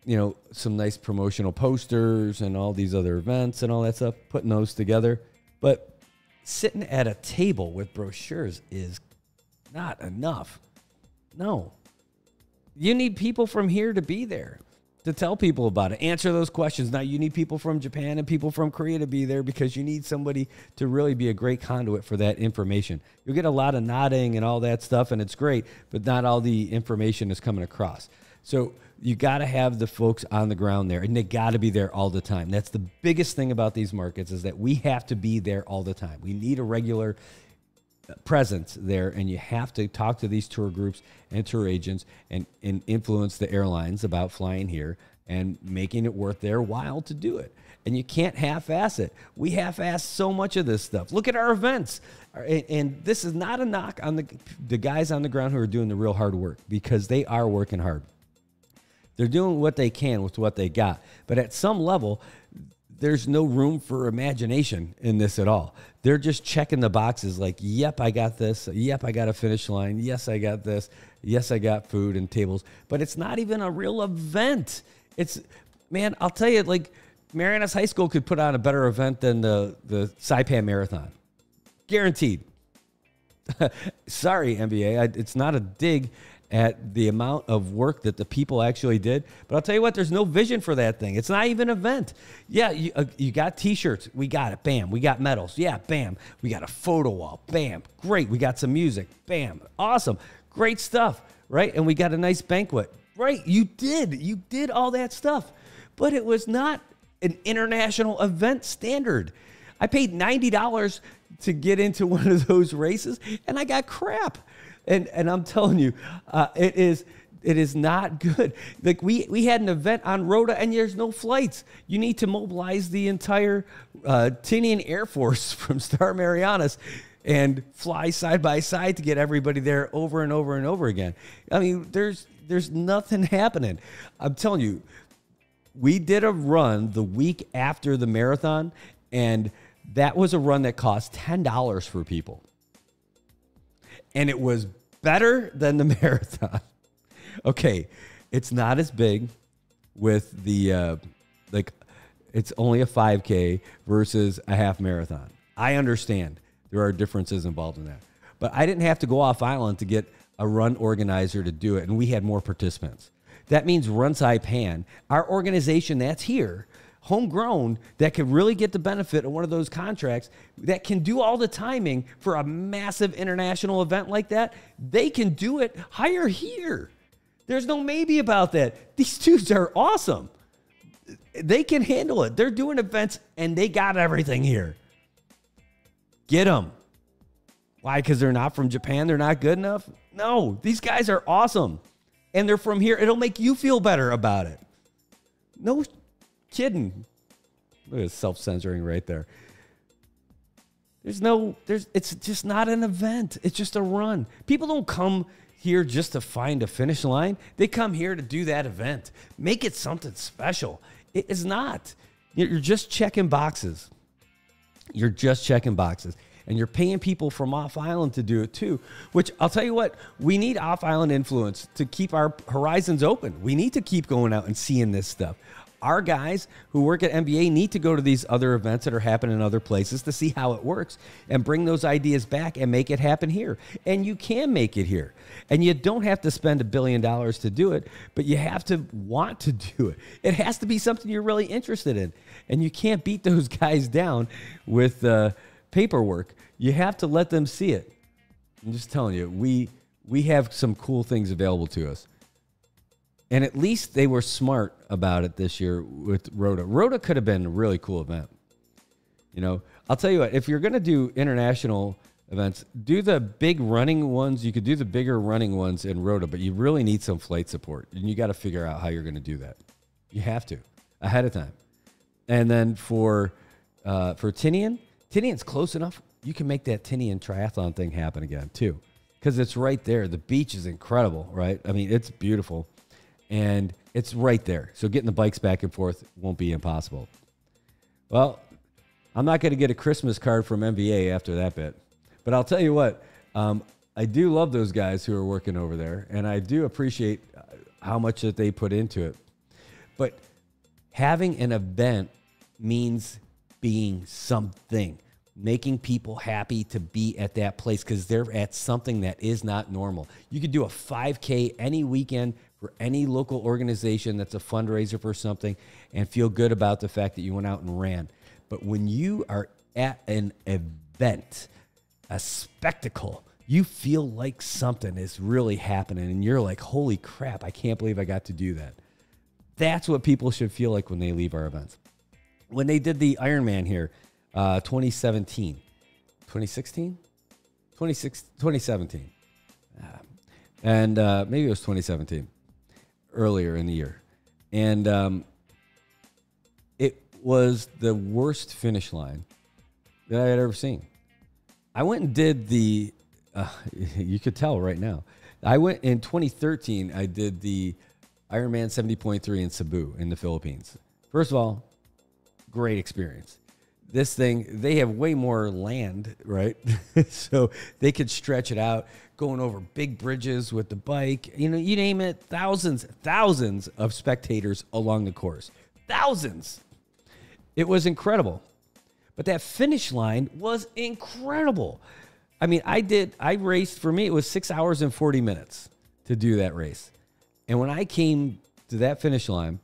you know, some nice promotional posters and all these other events and all that stuff, putting those together. But sitting at a table with brochures is not enough. No. You need people from here to be there, to tell people about it, answer those questions. Now, you need people from Japan and people from Korea to be there because you need somebody to really be a great conduit for that information. You'll get a lot of nodding and all that stuff, and it's great, but not all the information is coming across. So you got to have the folks on the ground there, and they got to be there all the time. That's the biggest thing about these markets, is that we have to be there all the time. We need a regular presence there, and you have to talk to these tour groups and tour agents and influence the airlines about flying here and making it worth their while to do it. And you can't half-ass it. We half-ass so much of this stuff. Look at our events. And this is not a knock on the guys on the ground who are doing the real hard work, because they are working hard. They're doing what they can with what they got. But at some level, there's no room for imagination in this at all. They're just checking the boxes like, yep, I got this. Yep, I got a finish line. Yes, I got this. Yes, I got food and tables. But it's not even a real event. It's, man, I'll tell you, like, Marianas High School could put on a better event than the Saipan Marathon. Guaranteed. Sorry, NBA. It's not a dig at the amount of work that the people actually did. But I'll tell you what, there's no vision for that thing. It's not even an event. Yeah, you got T-shirts. We got it. Bam. We got medals. Yeah, bam. We got a photo wall. Bam. Great. We got some music. Bam. Awesome. Great stuff, right? And we got a nice banquet. Right. You did all that stuff. But it was not an international event standard. I paid $90 to get into one of those races, and I got crap. And I'm telling you, it is not good. Like, we had an event on Rota, and there's no flights. You need to mobilize the entire Tinian Air Force from Star Marianas and fly side by side to get everybody there over and over and over again. I mean, there's nothing happening. I'm telling you, we did a run the week after the marathon, and that was a run that cost $10 for people. And it was better than the marathon. Okay, it's not as big. with the like it's only a 5K versus a half marathon. I understand there are differences involved in that, but I didn't have to go off island to get a run organizer to do it, and we had more participants. That means Run Saipan, our organization that's here, homegrown, that could really get the benefit of one of those contracts, that can do all the timing for a massive international event like that. They can do it. Hire here. There's no maybe about that. These dudes are awesome. They can handle it. They're doing events, and they got everything here. Get them. Why? Because they're not from Japan? They're not good enough? No, these guys are awesome. And they're from here. It'll make you feel better about it. No kidding. Look at self-censoring right there. It's just not an event. It's just a run. People don't come here just to find a finish line. They come here to do that event. Make it something special. It is not. You're just checking boxes. You're just checking boxes. And you're paying people from off-island to do it too, which I'll tell you what, we need off-island influence to keep our horizons open. We need to keep going out and seeing this stuff. Our guys who work at NBA need to go to these other events that are happening in other places to see how it works and bring those ideas back and make it happen here. And you can make it here. And you don't have to spend $1 billion to do it, but you have to want to do it. It has to be something you're really interested in. And you can't beat those guys down with paperwork. You have to let them see it. I'm just telling you, we have some cool things available to us. And at least they were smart about it this year with Rota. Rota could have been a really cool event. You know, I'll tell you what, if you're going to do international events, do the big running ones. You could do the bigger running ones in Rota, but you really need some flight support. And you got to figure out how you're going to do that. You have to, ahead of time. And then for Tinian, Tinian's close enough. You can make that Tinian triathlon thing happen again, too, because it's right there. The beach is incredible, right? I mean, it's beautiful, and it's right there. So getting the bikes back and forth won't be impossible. Well, I'm not going to get a Christmas card from NBA after that bit, but I'll tell you what, I do love those guys who are working over there, and I do appreciate how much that they put into it. But having an event means being something. Making people happy to be at that place because they're at something that is not normal. You could do a 5K any weekend for any local organization that's a fundraiser for something and feel good about the fact that you went out and ran. But when you are at an event, a spectacle, you feel like something is really happening and you're like, holy crap, I can't believe I got to do that. That's what people should feel like when they leave our events. When they did the Ironman here, 2017, 2016, 2017. And maybe it was 2017, earlier in the year. And it was the worst finish line that I had ever seen. I went and did the, you could tell right now. I went in 2013, I did the Ironman 70.3 in Cebu in the Philippines. First of all, great experience. This thing, they have way more land, right? So they could stretch it out, going over big bridges with the bike. You know, you name it, thousands of spectators along the course. Thousands. It was incredible. But that finish line was incredible. I mean, I raced, for me, it was 6 hours and 40 minutes to do that race. And when I came to that finish line,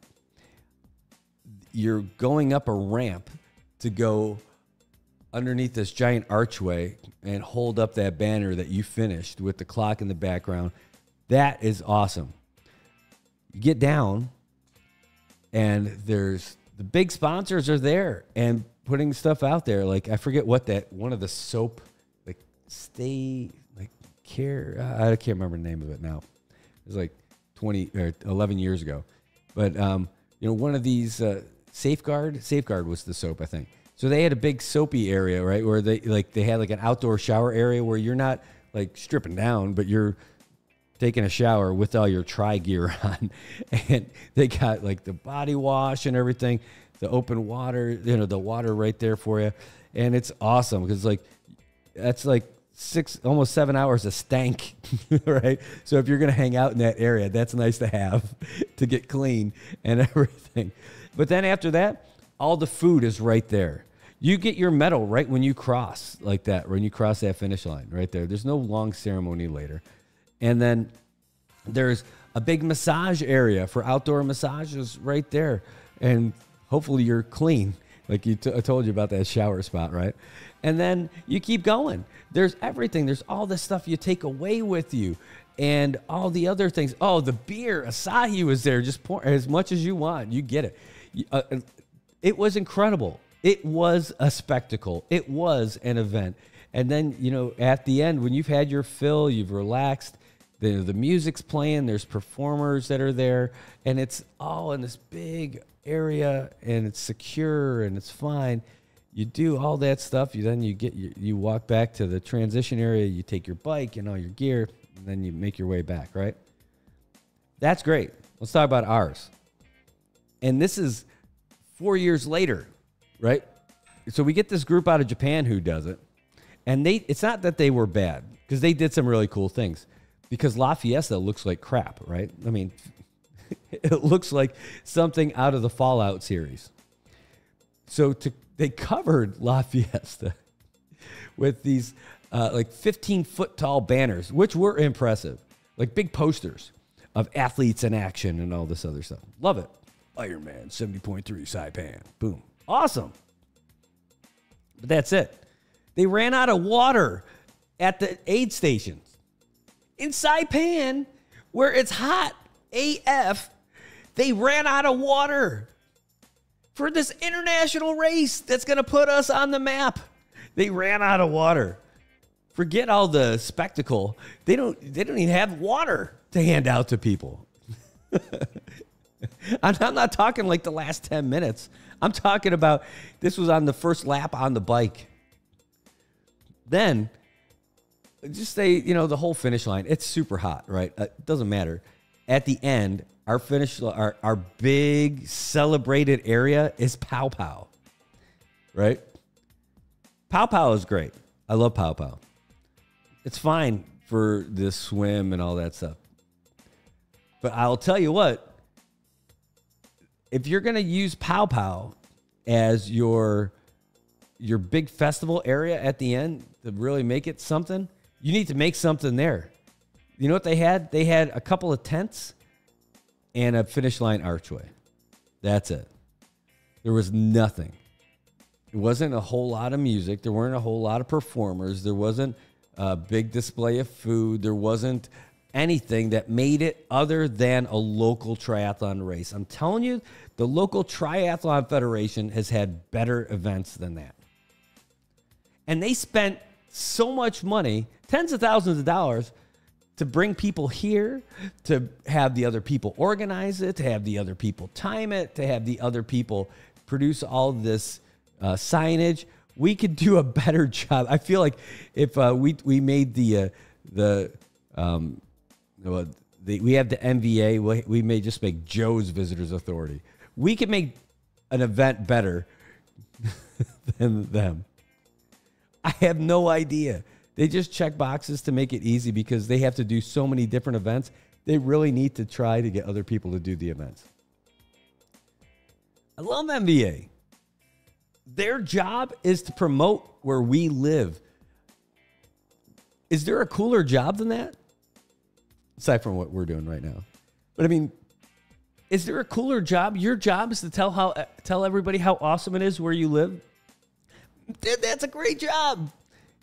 you're going up a ramp to go underneath this giant archway and hold up that banner that you finished with the clock in the background. That is awesome. You get down, and there's the big sponsors are there and putting stuff out there. Like, I forget what that, one of the soap, like, care, I can't remember the name of it now. It was like 20 or 11 years ago. But, you know, one of these, Safeguard was the soap, I think. So they had a big soapy area, right, where they had like an outdoor shower area where you're not like stripping down, but you're taking a shower with all your tri gear on. And they got like the body wash and everything, the open water, you know, the water right there for you. And it's awesome because like that's like almost 7 hours of stank, right? So if you're going to hang out in that area, that's nice to have to get clean and everything. But then after that, all the food is right there. You get your medal right when you cross like that, when you cross that finish line right there. There's no long ceremony later. And then there's a big massage area for outdoor massages right there. And hopefully you're clean, like I told you about that shower spot, right? And then you keep going. There's everything. There's all this stuff you take away with you and all the other things. Oh, the beer, Asahi was there. Just pour as much as you want. You get it. It was incredible. It was a spectacle. It was an event. And then, at the end, when you've had your fill, you've relaxed, the music's playing, there's performers that are there, and it's all in this big area, and it's secure, and it's fine. You do all that stuff. You walk back to the transition area. You take your bike and all your gear, and then you make your way back, right? That's great. Let's talk about ours. And this is 4 years later, right? So we get this group out of Japan who does it, and it's not that they were bad, because they did some really cool things. Because La Fiesta looks like crap, right? I mean, it looks like something out of the Fallout series. So they covered La Fiesta with these like 15-foot tall banners, which were impressive, like big posters of athletes in action and all this other stuff. Love it. Iron Man 70.3 Saipan. Boom. Awesome. But that's it. They ran out of water at the aid stations. In Saipan, where it's hot AF, they ran out of water for this international race that's going to put us on the map. They ran out of water. Forget all the spectacle. They don't even have water to hand out to people. I'm not talking like the last 10 minutes. I'm talking about this was on the first lap on the bike. Then, just say, the whole finish line, it's super hot, right? It doesn't matter. At the end, our big celebrated area is Pow Pow, right? Pow Pow is great. I love Pow Pow. It's fine for the swim and all that stuff. But I'll tell you what, if you're going to use Pow Pow as your big festival area at the end to really make it something, you need to make something there. You know what they had? They had a couple of tents and a finish line archway. That's it. There was nothing. It wasn't a whole lot of music. There weren't a whole lot of performers. There wasn't a big display of food. There wasn't anything that made it other than a local triathlon race. I'm telling you, the local Triathlon Federation has had better events than that. And they spent so much money, tens of thousands of dollars, to bring people here, to have the other people organize it, to have the other people time it, to have the other people produce all this signage. We could do a better job. I feel like if we made we have the MVA, we may just make Joe's Visitors Authority. We could make an event better than them. I have no idea. They just check boxes to make it easy because they have to do so many different events. They really need to try to get other people to do the events. I love MVA. Their job is to promote where we live. Is there a cooler job than that? Aside from what we're doing right now. But I mean, is there a cooler job? Your job is to tell everybody how awesome it is where you live. That's a great job.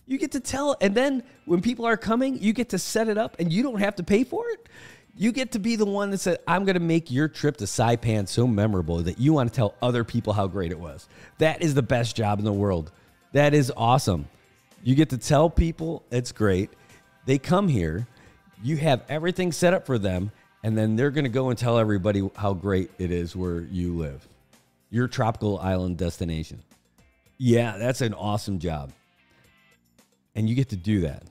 You get to tell, and then when people are coming, you get to set it up, and you don't have to pay for it. You get to be the one that said, I'm going to make your trip to Saipan so memorable that you want to tell other people how great it was. That is the best job in the world. That is awesome. You get to tell people it's great. They come here. You have everything set up for them, and then they're going to go and tell everybody how great it is where you live. Your tropical island destination. Yeah, that's an awesome job. And you get to do that.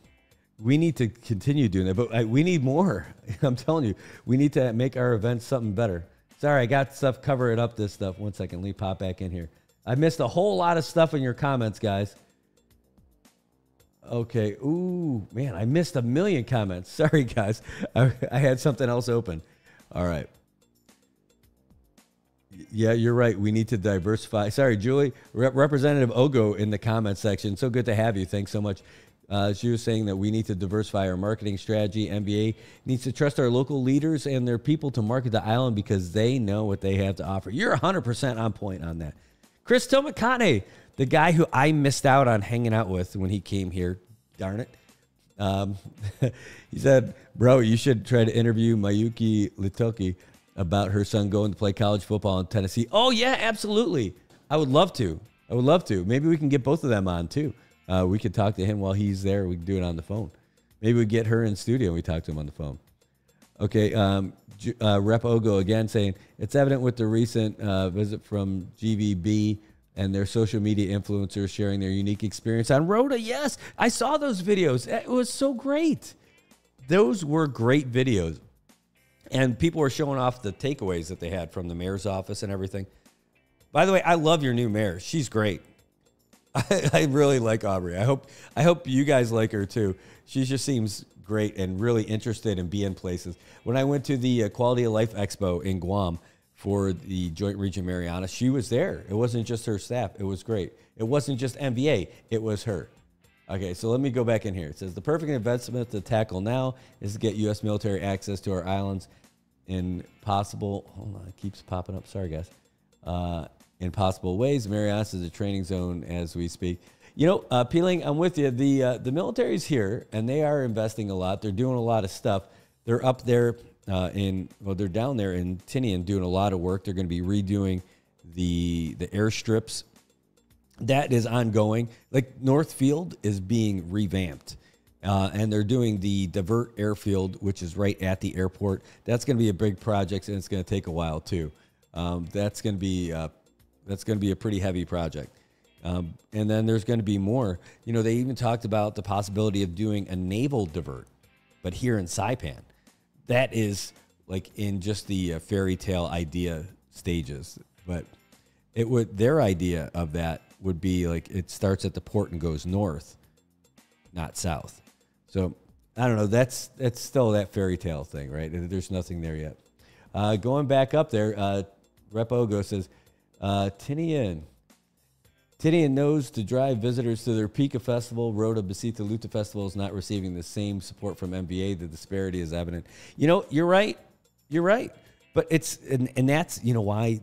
We need to continue doing that, but we need more. I'm telling you, we need to make our events something better. Sorry, I got stuff covering up this stuff. 1 second, let me pop back in here. I missed a whole lot of stuff in your comments, guys. Okay. Ooh, man, I missed a million comments. Sorry, guys. I had something else open. All right. Yeah, you're right. We need to diversify. Sorry, Julie. Representative Ogo in the comment section. So good to have you. Thanks so much. She was saying that we need to diversify our marketing strategy. NBA needs to trust our local leaders and their people to market the island because they know what they have to offer. You're 100% on point on that. Chris Tomakane, the guy who I missed out on hanging out with when he came here. Darn it. He said, bro, you should try to interview Mayuki Litoki about her son going to play college football in Tennessee. Oh, yeah, absolutely. I would love to. Maybe we can get both of them on, too. We could talk to him while he's there. We can do it on the phone. Maybe we get her in studio and we talk to him on the phone. Okay, Rep Ogo again saying, it's evident with the recent visit from GVB and their social media influencers sharing their unique experience on Rhoda. Yes, I saw those videos. It was so great. Those were great videos. And people were showing off the takeaways that they had from the mayor's office and everything. By the way, I love your new mayor. She's great. I really like Aubrey. I hope you guys like her too. She just seems great and really interested in being places. When I went to the Quality of Life Expo in Guam for the Joint Region Marianas, she was there. It wasn't just her staff. It was great. It wasn't just MBA. It was her. Okay, so let me go back in here. It says the perfect investment to tackle now is to get U.S. military access to our islands in possible. Hold on, it keeps popping up. Sorry, guys. In possible ways, Marianas is a training zone as we speak. You know, Peeling, I'm with you. The military's here, and they are investing a lot. They're doing a lot of stuff. They're up there they're down there in Tinian doing a lot of work. They're going to be redoing the airstrips. That is ongoing. Like Northfield is being revamped, and they're doing the Divert Airfield, which is right at the airport. That's going to be a big project, and it's going to take a while too. That's going to be a pretty heavy project. And then there's going to be more. You know, they even talked about the possibility of doing a naval divert, but here in Saipan. That is like in just the fairy tale idea stages. But their idea of that would be like it starts at the port and goes north, not south. So I don't know. That's still that fairy tale thing, right? There's nothing there yet. Going back up there, Rep Ogo says, Tinian knows to drive visitors to their Pika Festival. Rhoda Besita Luta Festival is not receiving the same support from MBA. The disparity is evident. You know, you're right. But and that's, you know, why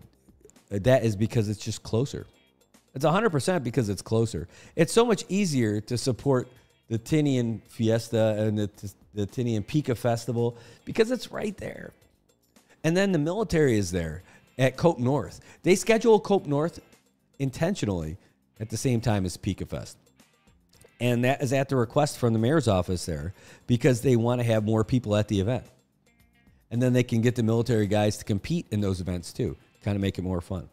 that is because it's just closer. It's 100% because it's closer. It's so much easier to support the Tinian Fiesta and the Tinian Pika Festival because it's right there. And then the military is there at Cope North. They schedule Cope North intentionally at the same time as Pika Fest. And that is at the request from the mayor's office there because they want to have more people at the event. And then they can get the military guys to compete in those events too, kind of make it more fun.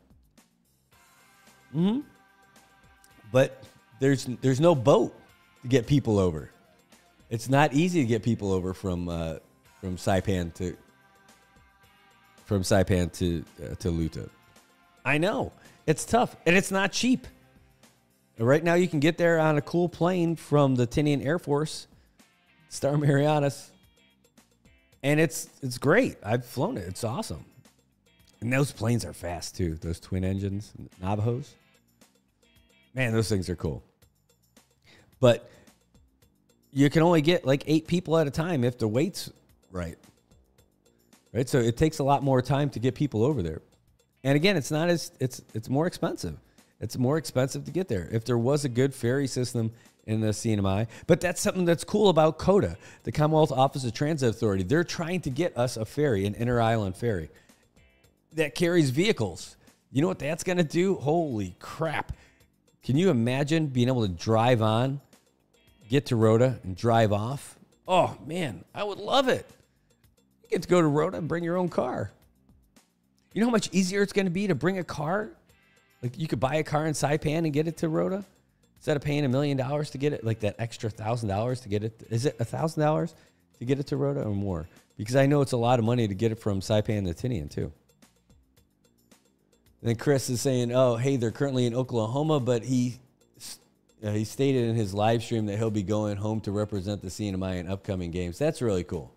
But there's no boat to get people over. It's not easy to get people over from Saipan to Luta. I know. It's tough, and it's not cheap. Right now, you can get there on a cool plane from the Tinian Air Force, Star Marianas, and it's great. I've flown it. It's awesome. And those planes are fast, too. Those twin engines, Navajos. Man, those things are cool. But you can only get like 8 people at a time if the weight's right. Right? So it takes a lot more time to get people over there. And again, it's more expensive. It's more expensive to get there. If there was a good ferry system in the CNMI, but that's something that's cool about COTA, the Commonwealth Office of Transit Authority. They're trying to get us a ferry, an inter-island ferry that carries vehicles. You know what that's going to do? Holy crap. Can you imagine being able to drive on, get to Rhoda, and drive off? Oh, man, I would love it. You get to go to Rhoda and bring your own car. You know how much easier it's going to be to bring a car? Like you could buy a car in Saipan and get it to Rhoda instead of paying $1 million to get it, like that extra $1,000 to get it. Is it $1,000 to get it to Rhoda or more? Because I know it's a lot of money to get it from Saipan to Tinian too. And then Chris is saying, oh, hey, they're currently in Oklahoma, but he He stated in his live stream that he'll be going home to represent the CNMI in upcoming games. That's really cool.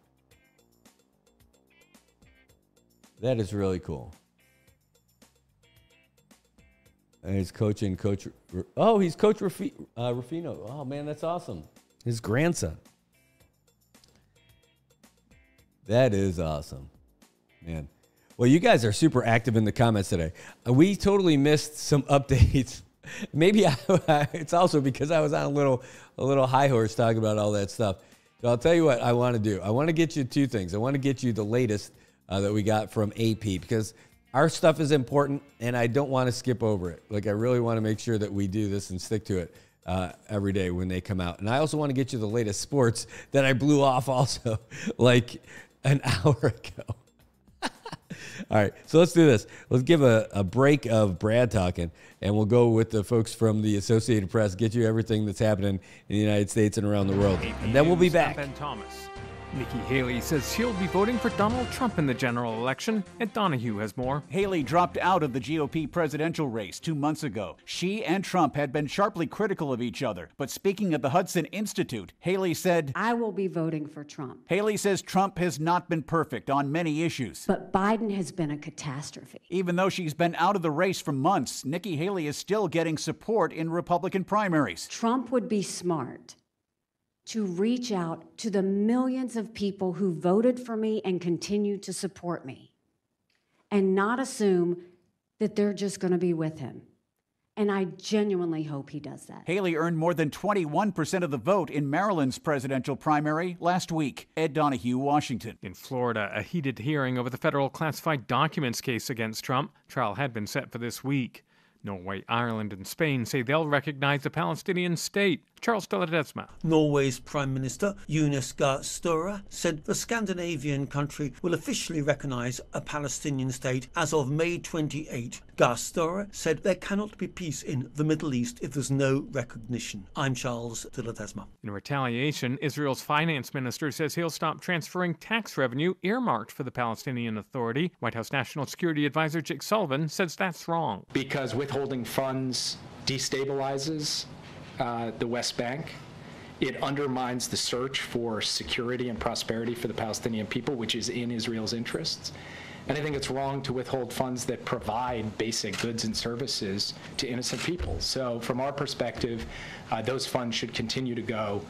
That is really cool. And he's coaching Coach. Oh, he's Coach Rufino. Oh, man, that's awesome. His grandson. That is awesome, man. Well, you guys are super active in the comments today. We totally missed some updates. Maybe it's also because I was on a little high horse talking about all that stuff. So I'll tell you what I want to do. I want to get you two things. I want to get you the latest that we got from AP, because our stuff is important and I don't want to skip over it. Like, I really want to make sure that we do this and stick to it every day when they come out. And I also want to get you the latest sports that I blew off also like an hour ago. All right, so let's do this. Let's give a break of Brad talking, and we'll go with the folks from the Associated Press, get you everything that's happening in the United States and around the world. And then we'll be back. Ben Thomas. Nikki Haley says she'll be voting for Donald Trump in the general election. Ed Donahue has more. Haley dropped out of the GOP presidential race 2 months ago. She and Trump had been sharply critical of each other. But speaking at the Hudson Institute, Haley said, I will be voting for Trump. Haley says Trump has not been perfect on many issues. But Biden has been a catastrophe. Even though she's been out of the race for months, Nikki Haley is still getting support in Republican primaries. Trump would be smart to reach out to the millions of people who voted for me and continue to support me, and not assume that they're just going to be with him. And I genuinely hope he does that. Haley earned more than 21% of the vote in Maryland's presidential primary last week. Ed Donahue, Washington. In Florida, a heated hearing over the federal classified documents case against Trump. Trial had been set for this week. Norway, Ireland, and Spain say they'll recognize a Palestinian state. Charles de Ledesma. Norway's Prime Minister, Jonas Gahr Støre, said the Scandinavian country will officially recognise a Palestinian state as of May 28. Gahr Støre said there cannot be peace in the Middle East if there's no recognition. I'm Charles de Ledesma. In retaliation, Israel's finance minister says he'll stop transferring tax revenue earmarked for the Palestinian Authority. White House National Security Advisor Jake Sullivan says that's wrong. Because withholding funds destabilizes the West Bank. It undermines the search for security and prosperity for the Palestinian people, which is in Israel's interests. And I think it's wrong to withhold funds that provide basic goods and services to innocent people. So from our perspective, those funds should continue to go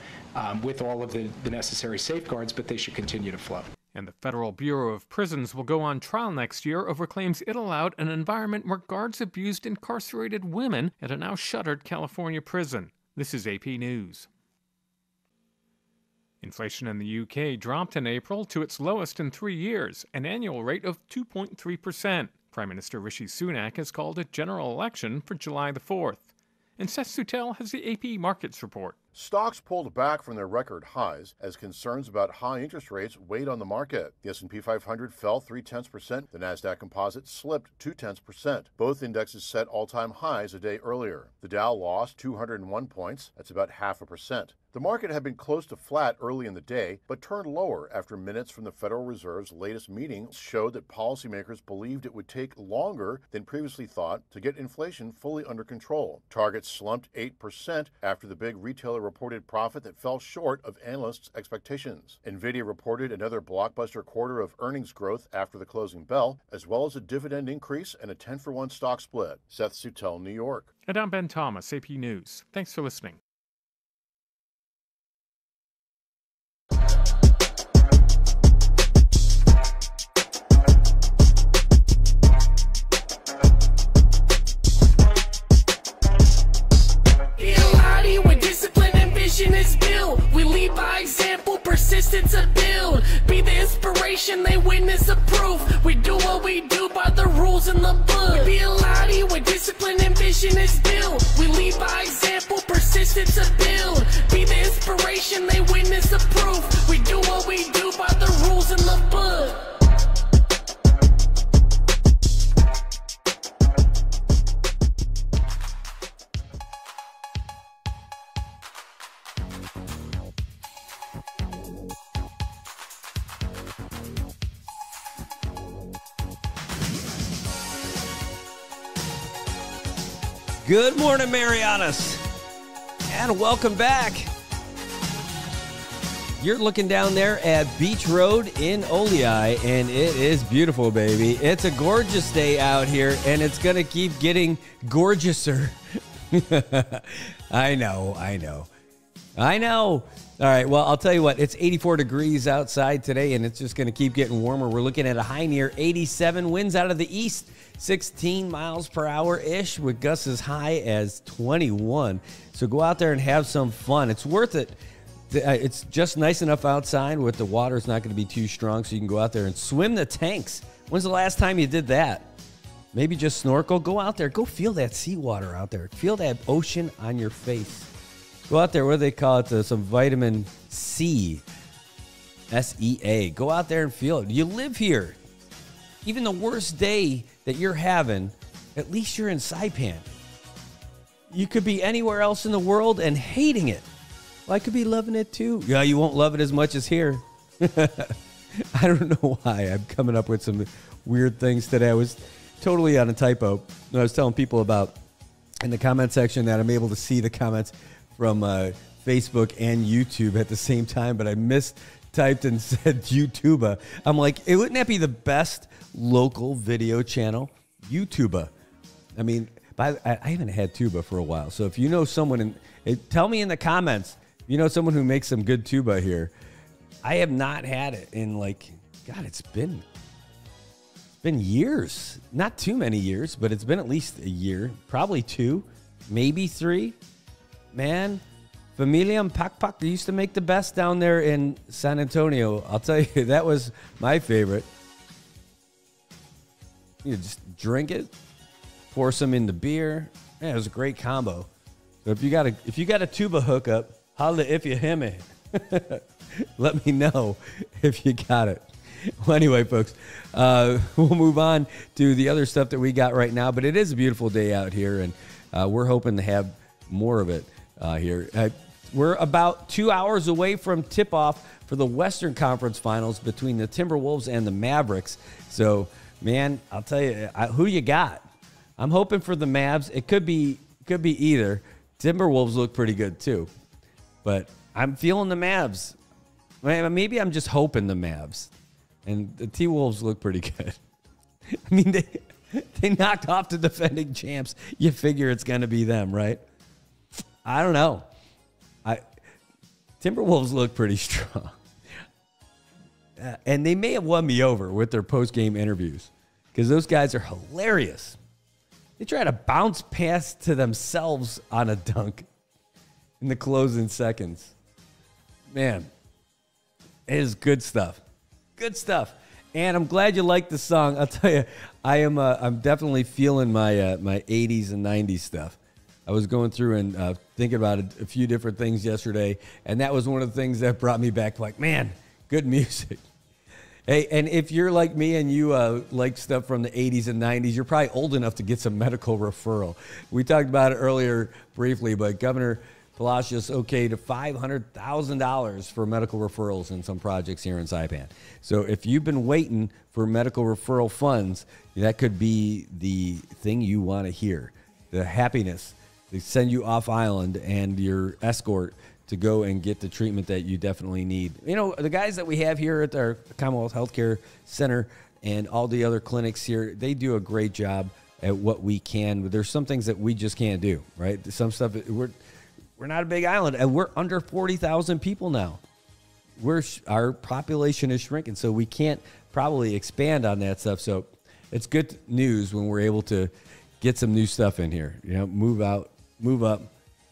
with all of the necessary safeguards, but they should continue to flow. And the Federal Bureau of Prisons will go on trial next year over claims it allowed an environment where guards abused incarcerated women at a now shuttered California prison. This is AP News. Inflation in the UK dropped in April to its lowest in 3 years, an annual rate of 2.3%. Prime Minister Rishi Sunak has called a general election for July the 4th. And Seth Sutel has the AP Markets Report. Stocks pulled back from their record highs as concerns about high interest rates weighed on the market. The S&P 500 fell 0.3%. The Nasdaq Composite slipped 0.2%. Both indexes set all-time highs a day earlier. The Dow lost 201 points. That's about 0.5%. The market had been close to flat early in the day, but turned lower after minutes from the Federal Reserve's latest meeting showed that policymakers believed it would take longer than previously thought to get inflation fully under control. Targets slumped 8% after the big retailer reported profit that fell short of analysts' expectations. Nvidia reported another blockbuster quarter of earnings growth after the closing bell, as well as a dividend increase and a 10-for-1 stock split. Seth Sutel, New York. And I'm Ben Thomas, AP News. Thanks for listening. Is built. We lead by example, persistence of build. Be the inspiration, they witness the proof. We do what we do by the rules in the book. We be a laddie where discipline and vision is built. We lead by example, persistence of build. Be the inspiration, they witness the proof. We do what we do by the rules in the book. Good morning, Marianas. And welcome back. You're looking down there at Beach Road in Olei, and it is beautiful, baby. It's a gorgeous day out here, and it's going to keep getting gorgeouser. I know. All right, well, I'll tell you what. It's 84 degrees outside today, and it's just going to keep getting warmer. We're looking at a high near 87. Winds out of the east, 16 miles per hour-ish, with gusts as high as 21. So go out there and have some fun. It's worth it. It's just nice enough outside with the water's not going to be too strong, so you can go out there and swim the tanks. When's the last time you did that? Maybe just snorkel. Go out there. Go feel that seawater out there. Feel that ocean on your face. Go out there. What do they call it? Some vitamin C. SEA. Go out there and feel it. You live here. Even the worst day that you're having, at least you're in Saipan. You could be anywhere else in the world and hating it. Well, I could be loving it too. Yeah, you won't love it as much as here. I don't know why. I'm coming up with some weird things today. I was totally on a typo. I was telling people about in the comment section that I'm able to see the comments from Facebook and YouTube at the same time, but I mistyped and said YouTuber. I'm like, wouldn't that be the best local video channel? YouTuber. I mean, I haven't had tuba for a while, so if you know someone, tell me in the comments. You know someone who makes some good tuba here. I have not had it in God, it's been years. Not too many years, but it's been at least a year. Probably 2, maybe 3. Man, Familiam Pak they used to make the best down there in San Antonio. I'll tell you, that was my favorite. You just drink it, pour some in the beer. Yeah, it was a great combo. So if you got a tuba hookup, holla if you hear me. Let me know if you got it. Well, anyway, folks, we'll move on to the other stuff that we got right now. But it is a beautiful day out here, and we're hoping to have more of it here. We're about 2 hours away from tip-off for the Western Conference Finals between the Timberwolves and the Mavericks. So, man, I'll tell you, who you got? I'm hoping for the Mavs. It could be either. Timberwolves look pretty good, too. But I'm feeling the Mavs. Maybe I'm just hoping the Mavs. And the T-Wolves look pretty good. I mean, they knocked off the defending champs. You figure it's going to be them, right? I don't know. Timberwolves look pretty strong. And they may have won me over with their post-game interviews because those guys are hilarious. They try to bounce pass to themselves on a dunk in the closing seconds. Man, it is good stuff. Good stuff. And I'm glad you like the song. I'll tell you, I'm definitely feeling my my 80s and 90s stuff. I was going through and thinking about a few different things yesterday, and that was one of the things that brought me back, like, man, good music. Hey, and if you're like me and you like stuff from the 80s and 90s, you're probably old enough to get some medical referral. We talked about it earlier briefly, but Governor Palacios okayed $500,000 for medical referrals in some projects here in Saipan. So if you've been waiting for medical referral funds, that could be the thing you want to hear. The happiness. They send you off island and your escort to go and get the treatment that you definitely need. You know, the guys that we have here at our Commonwealth Healthcare Center and all the other clinics here, they do a great job at what we can. But there's some things that we just can't do, right? Some stuff, we're not a big island, and we're under 40,000 people now. Our population is shrinking, so we can't probably expand on that stuff. So it's good news when we're able to get some new stuff in here. You know, move out, move up,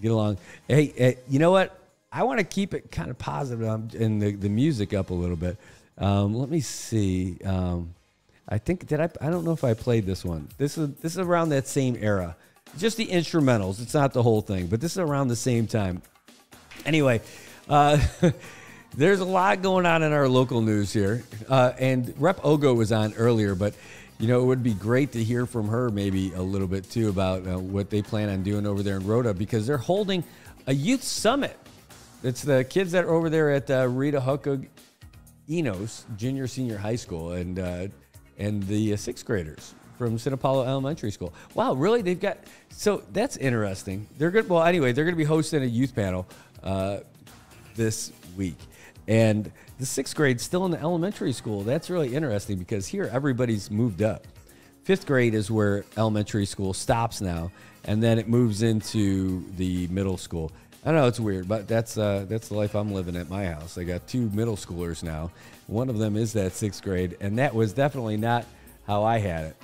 get along. Hey, you know what? I want to keep it kind of positive and the music up a little bit. Let me see. I think I don't know if I played this one. This is around that same era. Just the instrumentals. It's not the whole thing, but this is around the same time. Anyway, there's a lot going on in our local news here. And Rep. Ogo was on earlier, but you know, it would be great to hear from her maybe a little bit too about what they plan on doing over there in Rhoda, because they're holding a youth summit. It's the kids that are over there at Rita Huckog Enos Junior Senior High School and the sixth graders from San Paulo Elementary School. Wow, really? They've got, so that's interesting. They're good. Well, anyway, they're going to be hosting a youth panel this week. And the 6th grade's still in the elementary school. That's really interesting because here everybody's moved up. 5th grade is where elementary school stops now, and then it moves into the middle school. I know it's weird, but that's the life I'm living at my house. I got 2 middle schoolers now. One of them is that 6th grade, and that was definitely not how I had it.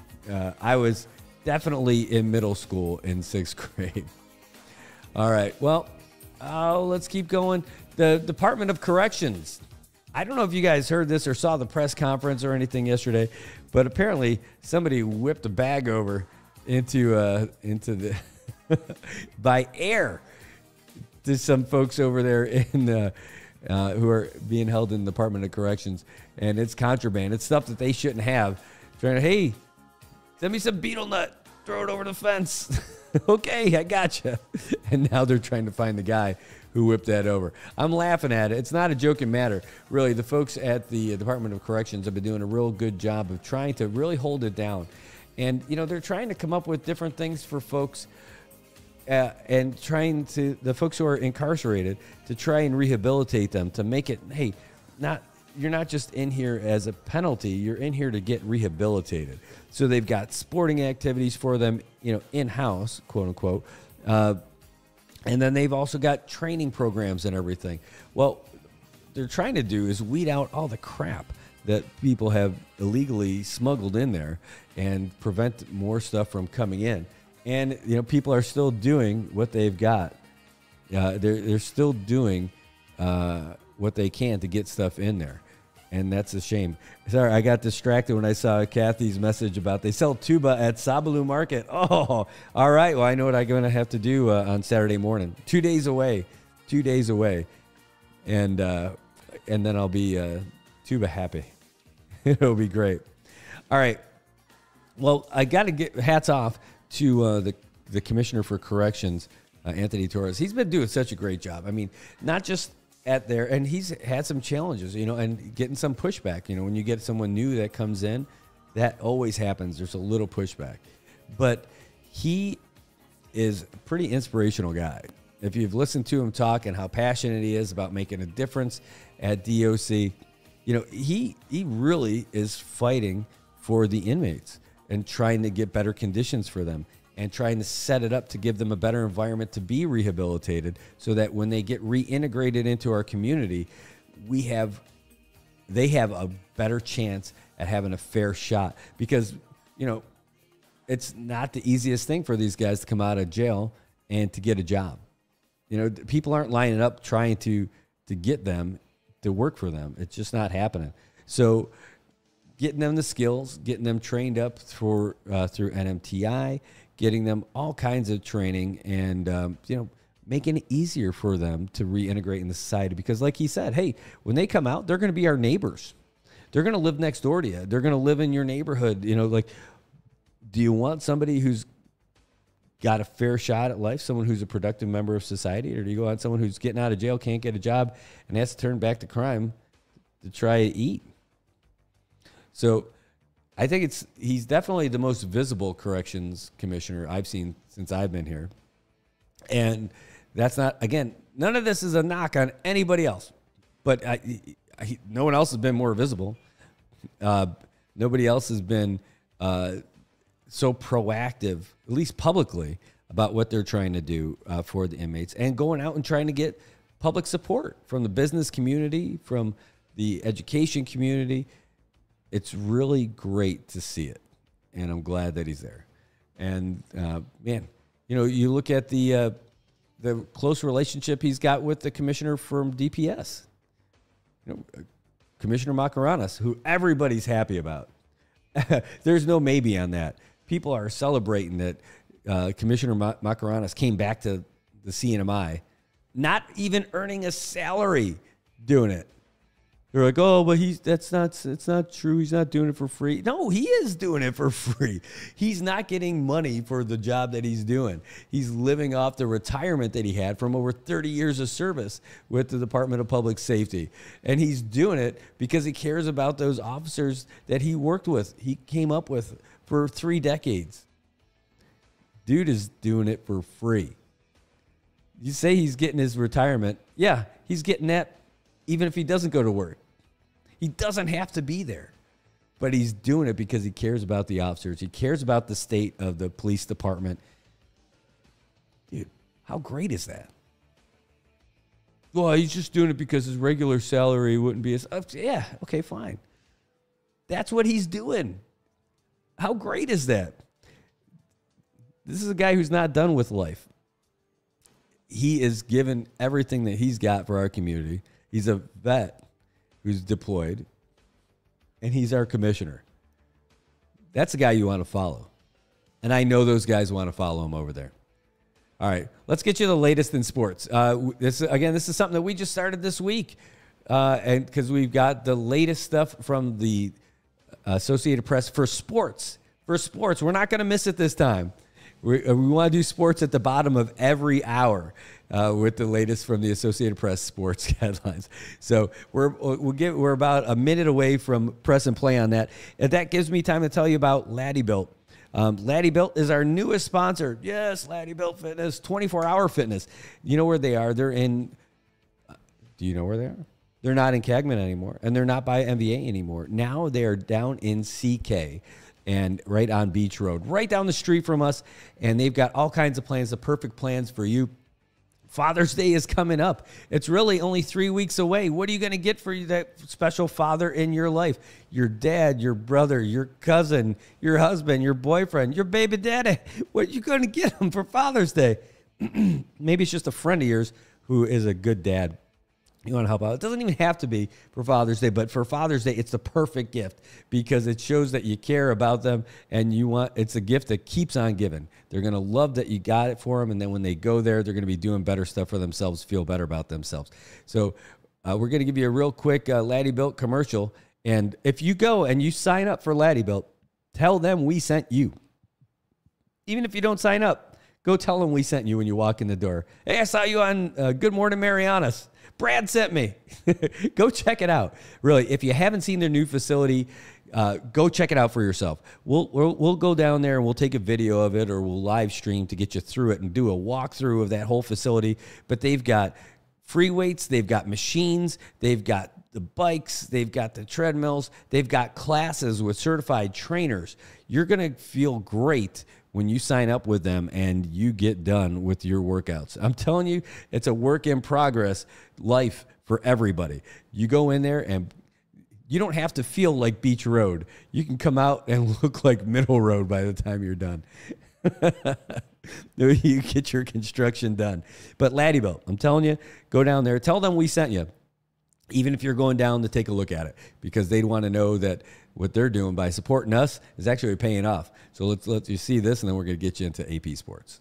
I was definitely in middle school in 6th grade. All right, well, let's keep going. The Department of Corrections. I don't know if you guys heard this or saw the press conference or anything yesterday, but apparently somebody whipped a bag over into the by air to some folks over there in who are being held in the Department of Corrections, and it's contraband. It's stuff that they shouldn't have. Trying to, hey, send me some beetle nut, throw it over the fence. Okay, I gotcha. And now they're trying to find the guy who whipped that over. I'm laughing at it. It's not a joking matter. Really, the folks at the Department of Corrections have been doing a real good job of trying to really hold it down. And, you know, they're trying to come up with different things for folks and trying to, the folks who are incarcerated, to try and rehabilitate them, to make it, hey, you're not just in here as a penalty, you're in here to get rehabilitated. So they've got sporting activities for them, you know, in-house, quote unquote. And then they've also got training programs and everything. Well, they're trying to do is weed out all the crap that people have illegally smuggled in there and prevent more stuff from coming in. And, you know, people are still doing what they've got. They're still doing what they can to get stuff in there. And that's a shame. Sorry, I got distracted when I saw Kathy's message about they sell tuba at Sabalu Market. Oh, all right. Well, I know what I'm going to have to do on Saturday morning. 2 days away. 2 days away. And then I'll be tuba happy. It'll be great. All right. Well, I got to get hats off to the Commissioner for Corrections, Anthony Torres. He's been doing such a great job. I mean, not just at there, and he's had some challenges, you know, and getting some pushback. You know, when you get someone new that comes in, that always happens. There's a little pushback. But he is a pretty inspirational guy. If you've listened to him talk and how passionate he is about making a difference at DOC, you know, he really is fighting for the inmates and trying to get better conditions for them and trying to set it up to give them a better environment to be rehabilitated so that when they get reintegrated into our community, they have a better chance at having a fair shot. Because, you know, it's not the easiest thing for these guys to come out of jail and to get a job. You know, people aren't lining up trying to get them to work for them. It's just not happening. So getting them the skills, getting them trained up through NMTI, getting them all kinds of training, and you know, making it easier for them to reintegrate in the society. Because like he said, hey, when they come out, they're going to be our neighbors. They're going to live next door to you. They're going to live in your neighborhood. You know, like, do you want somebody who's got a fair shot at life, someone who's a productive member of society, or do you want someone who's getting out of jail, can't get a job, and has to turn back to crime to try to eat? So I think he's definitely the most visible corrections commissioner I've seen since I've been here. And that's not, again, none of this is a knock on anybody else. But no one else has been more visible. Nobody else has been so proactive, at least publicly, about what they're trying to do for the inmates and going out and trying to get public support from the business community, from the education community. It's really great to see it, and I'm glad that he's there. And, man, you know, you look at the close relationship he's got with the commissioner from DPS, you know, Commissioner Marianas, who everybody's happy about. There's no maybe on that. People are celebrating that Commissioner Marianas came back to the CNMI, not even earning a salary doing it. They're like, oh, but it's not true. He's not doing it for free. No, he is doing it for free. He's not getting money for the job that he's doing. He's living off the retirement that he had from over 30 years of service with the Department of Public Safety. And he's doing it because he cares about those officers that he worked with, he came up with for 3 decades. Dude is doing it for free. You say he's getting his retirement. Yeah, he's getting that even if he doesn't go to work. He doesn't have to be there. But he's doing it because he cares about the officers. He cares about the state of the police department. Dude, how great is that? Well, he's just doing it because his regular salary wouldn't be as... yeah, okay, fine. That's what he's doing. How great is that? This is a guy who's not done with life. He is given everything that he's got for our community. He's a vet who's deployed. And he's our commissioner. That's the guy you want to follow. And I know those guys want to follow him over there. All right, let's get you the latest in sports. This is something that we just started this week. And because we've got the latest stuff from the Associated Press for sports. For sports, we're not going to miss it this time. We want to do sports at the bottom of every hour with the latest from the Associated Press sports headlines. So we're about a minute away from press and play on that. And that gives me time to tell you about Laddie Built. Laddie Built is our newest sponsor. Yes, Laddie Built Fitness, 24-hour fitness. You know where they are? They're in, do you know where they are? They're not in Cagman anymore, and they're not by MVA anymore. Now they are down in CK. And right on Beach Road, right down the street from us. And they've got all kinds of plans, the perfect plans for you. Father's Day is coming up. It's really only 3 weeks away. What are you going to get for that special father in your life? Your dad, your brother, your cousin, your husband, your boyfriend, your baby daddy. What are you going to get them for Father's Day? Maybe it's just a friend of yours who is a good dad. You want to help out. It doesn't even have to be for Father's Day, but for Father's Day, it's the perfect gift because it shows that you care about them and it's a gift that keeps on giving. They're going to love that you got it for them, and then when they go there, they're going to be doing better stuff for themselves, feel better about themselves. So we're going to give you a real quick Laddie Built commercial, and if you go and you sign up for Laddie Built, tell them we sent you. Even if you don't sign up, go tell them we sent you when you walk in the door. Hey, I saw you on Good Morning Marianas. Brad sent me. Go check it out. Really, if you haven't seen their new facility, go check it out for yourself. We'll go down there and we'll take a video of it, or we'll live stream to get you through it and do a walkthrough of that whole facility. But they've got free weights, they've got machines, they've got the bikes, they've got the treadmills, they've got classes with certified trainers. You're going to feel great when you sign up with them and you get done with your workouts. I'm telling you, it's a work in progress life for everybody. You go in there and you don't have to feel like Beach Road. You can come out and look like Middle Road by the time you're done. You get your construction done. But Laddie Built, I'm telling you, go down there. Tell them we sent you, even if you're going down to take a look at it, because they'd want to know that what they're doing by supporting us is actually paying off. So let's let you see this, and then we're going to get you into AP Sports.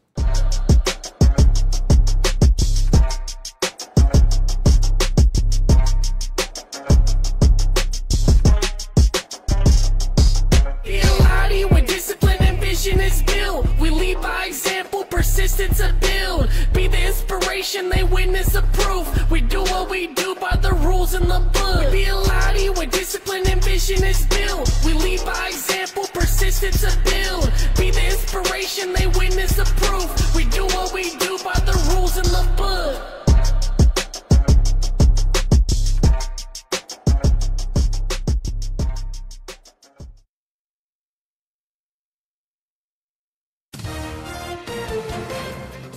Is built. We lead by example, persistence to build. Be the inspiration, they witness approve. We do what we do by the rules in the book. We be a Lottie where discipline and vision is built. We lead by example, persistence to build. Be the inspiration, they witness approve. We do what we do by the rules in the book.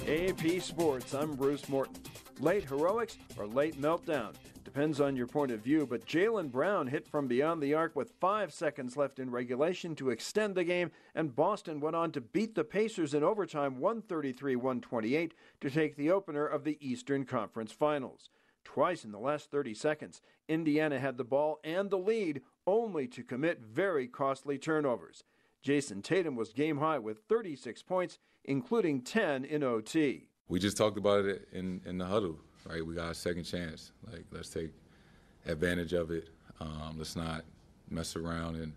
AP Sports, I'm Bruce Morton. Late heroics or late meltdown? Depends on your point of view, but Jaylen Brown hit from beyond the arc with 5 seconds left in regulation to extend the game, and Boston went on to beat the Pacers in overtime 133-128 to take the opener of the Eastern Conference Finals. Twice in the last 30 seconds, Indiana had the ball and the lead, only to commit very costly turnovers. Jason Tatum was game high with 36 points, including 10 in OT. We just talked about it in the huddle, right? We got a second chance. Like, let's take advantage of it. Let's not mess around and,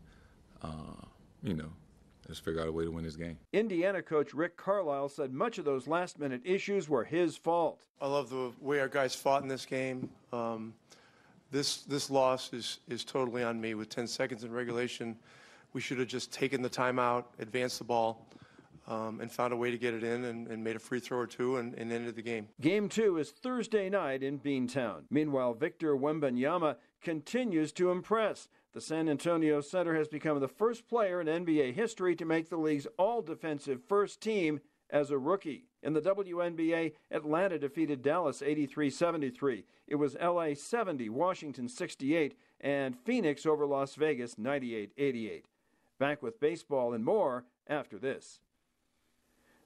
let's figure out a way to win this game. Indiana coach Rick Carlisle said much of those last-minute issues were his fault. I love the way our guys fought in this game. This loss is totally on me. With 10 seconds in regulation, we should have just taken the timeout, advanced the ball, and found a way to get it in and made a free throw or two and ended the game. Game 2 is Thursday night in Beantown. Meanwhile, Victor Wembanyama continues to impress. The San Antonio center has become the first player in NBA history to make the league's all-defensive first team as a rookie. In the WNBA, Atlanta defeated Dallas 83-73. It was LA 70, Washington 68, and Phoenix over Las Vegas 98-88. Back with baseball and more after this.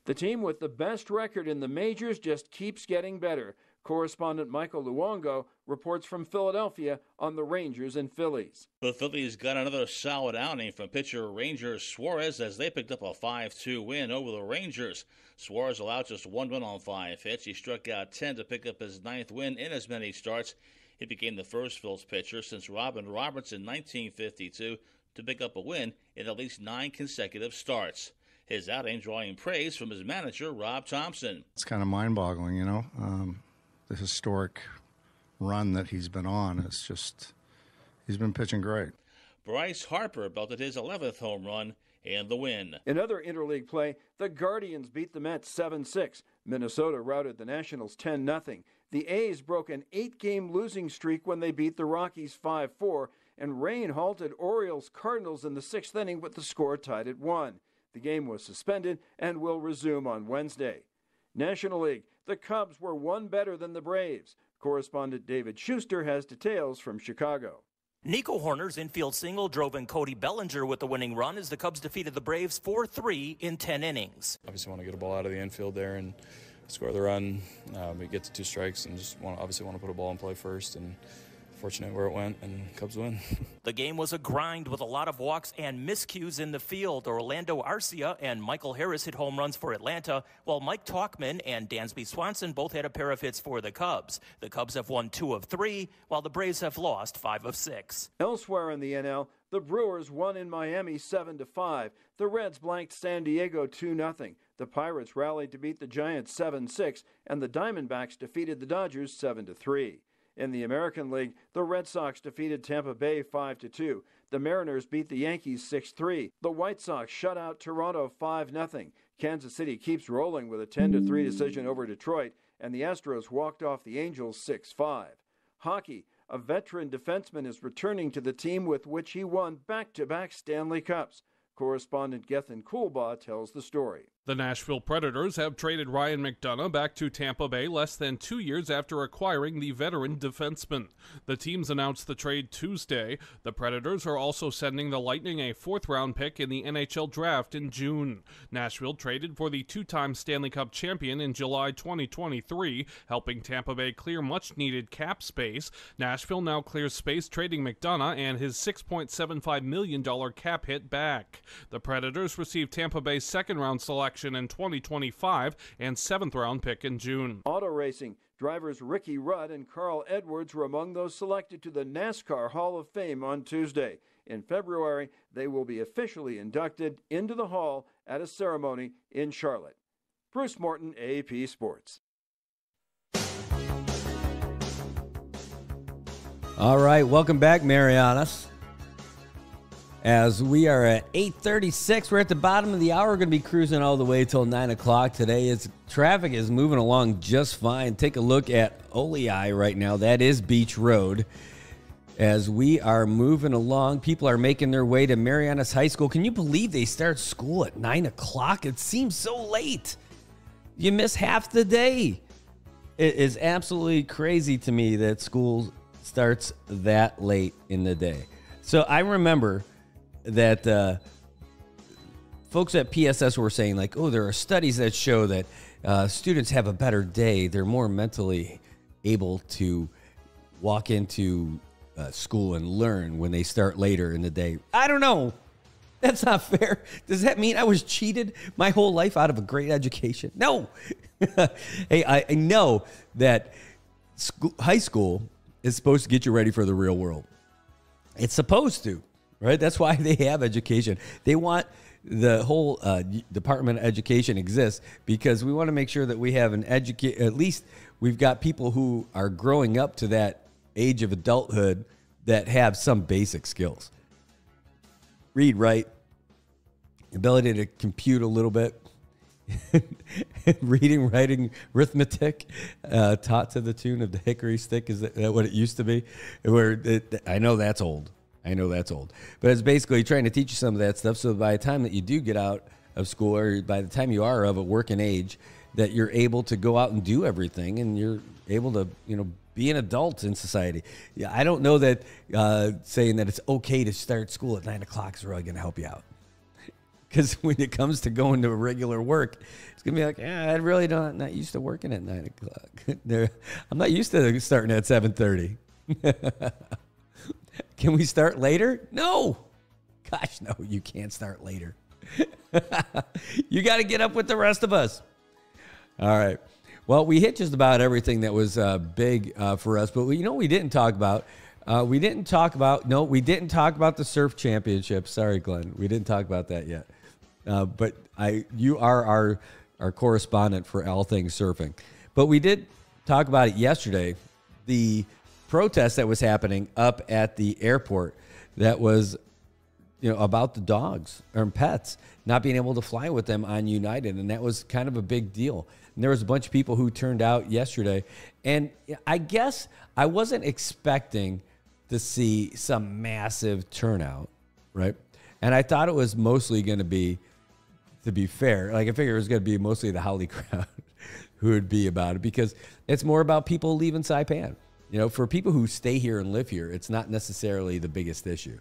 The team with the best record in the majors just keeps getting better. Correspondent Michael Luongo reports from Philadelphia on the Rangers and Phillies. The Phillies got another solid outing from pitcher Rangers Suarez as they picked up a 5-2 win over the Rangers. Suarez allowed just 1 run on 5 hits. He struck out 10 to pick up his 9th win in as many starts. He became the first Phillies pitcher since Robin Roberts in 1952 to pick up a win in at least 9 consecutive starts. His outing drawing praise from his manager, Rob Thompson. It's kind of mind-boggling, the historic run that he's been on. It's just, he's been pitching great. Bryce Harper belted his 11th home run in the win. In other interleague play, the Guardians beat the Mets 7-6. Minnesota routed the Nationals 10-0. The A's broke an 8-game losing streak when they beat the Rockies 5-4, and rain halted Orioles Cardinals in the 6th inning with the score tied at 1. The game was suspended and will resume on Wednesday. National League, the Cubs were one better than the Braves. Correspondent David Schuster has details from Chicago. Nico Horner's infield single drove in Cody Bellinger with the winning run as the Cubs defeated the Braves 4-3 in 10 innings. Obviously want to get a ball out of the infield there and score the run. We get to 2 strikes and just want to put a ball in play first, and fortunate where it went, and Cubs win. The game was a grind with a lot of walks and miscues in the field. Orlando Arcia and Michael Harris hit home runs for Atlanta, while Mike Tauchman and Dansby Swanson both had a pair of hits for the Cubs. The Cubs have won 2 of 3, while the Braves have lost 5 of 6. Elsewhere in the NL, the Brewers won in Miami 7-5. The Reds blanked San Diego 2-0. The Pirates rallied to beat the Giants 7-6, and the Diamondbacks defeated the Dodgers 7-3. In the American League, the Red Sox defeated Tampa Bay 5-2. The Mariners beat the Yankees 6-3. The White Sox shut out Toronto 5-0. Kansas City keeps rolling with a 10-3 decision over Detroit, and the Astros walked off the Angels 6-5. Hockey, a veteran defenseman is returning to the team with which he won back-to-back Stanley Cups. Correspondent Gethin Coolbaugh tells the story. The Nashville Predators have traded Ryan McDonough back to Tampa Bay less than 2 years after acquiring the veteran defenseman. The teams announced the trade Tuesday. The Predators are also sending the Lightning a 4th-round pick in the NHL draft in June. Nashville traded for the 2-time Stanley Cup champion in July 2023, helping Tampa Bay clear much-needed cap space. Nashville now clears space trading McDonough and his $6.75 million cap hit back. The Predators received Tampa Bay's 2nd-round selection in 2025 and 7th-round pick in June. Auto racing. Drivers Ricky Rudd and Carl Edwards were among those selected to the NASCAR Hall of Fame on Tuesday. In February, they will be officially inducted into the hall at a ceremony in Charlotte. Bruce Morton, AP Sports. All right, welcome back, Marianas. As we are at 8:36, we're at the bottom of the hour. We're going to be cruising all the way till 9 o'clock today. Traffic is moving along just fine. Take a look at Olei right now. That is Beach Road. As we are moving along, people are making their way to Marianas High School. Can you believe they start school at 9 o'clock? It seems so late. You miss half the day. It is absolutely crazy to me that school starts that late in the day. So I remember that folks at PSS were saying, like, oh, there are studies that show that students have a better day. They're more mentally able to walk into school and learn when they start later in the day. I don't know. That's not fair. Does that mean I was cheated my whole life out of a great education? No. Hey, I know that high school is supposed to get you ready for the real world. It's supposed to. Right? That's why they have education. They want the whole Department of Education exists because we want to make sure that we have at least we've got people who are growing up to that age of adulthood that have some basic skills. Read, write, ability to compute a little bit, reading, writing, arithmetic, taught to the tune of the hickory stick. Is that what it used to be? I know that's old. But it's basically trying to teach you some of that stuff, so by the time that you do get out of school, or by the time you are of a working age, that you're able to go out and do everything, and you're able to, be an adult in society. Yeah, I don't know that saying that it's okay to start school at 9 o'clock is really going to help you out. Because when it comes to going to regular work, it's going to be like, I really not used to working at 9 o'clock. I'm not used to starting at 7:30. Can we start later? No. Gosh, no, you can't start later. You got to get up with the rest of us. All right. Well, we hit just about everything that was big for us, but we didn't talk about. We didn't talk about the surf championship. Sorry, Glenn, we didn't talk about that yet. But you are our correspondent for all things surfing. But we did talk about it yesterday. The protest that was happening up at the airport that was, about the dogs or pets not being able to fly with them on United, and that was kind of a big deal. And there was a bunch of people who turned out yesterday, and I guess I wasn't expecting to see some massive turnout, right? And I thought it was mostly going to be, to be fair, like I figured it was going to be mostly the Howley crowd who would be about it, because it's more about people leaving Saipan. For people who stay here and live here, it's not necessarily the biggest issue,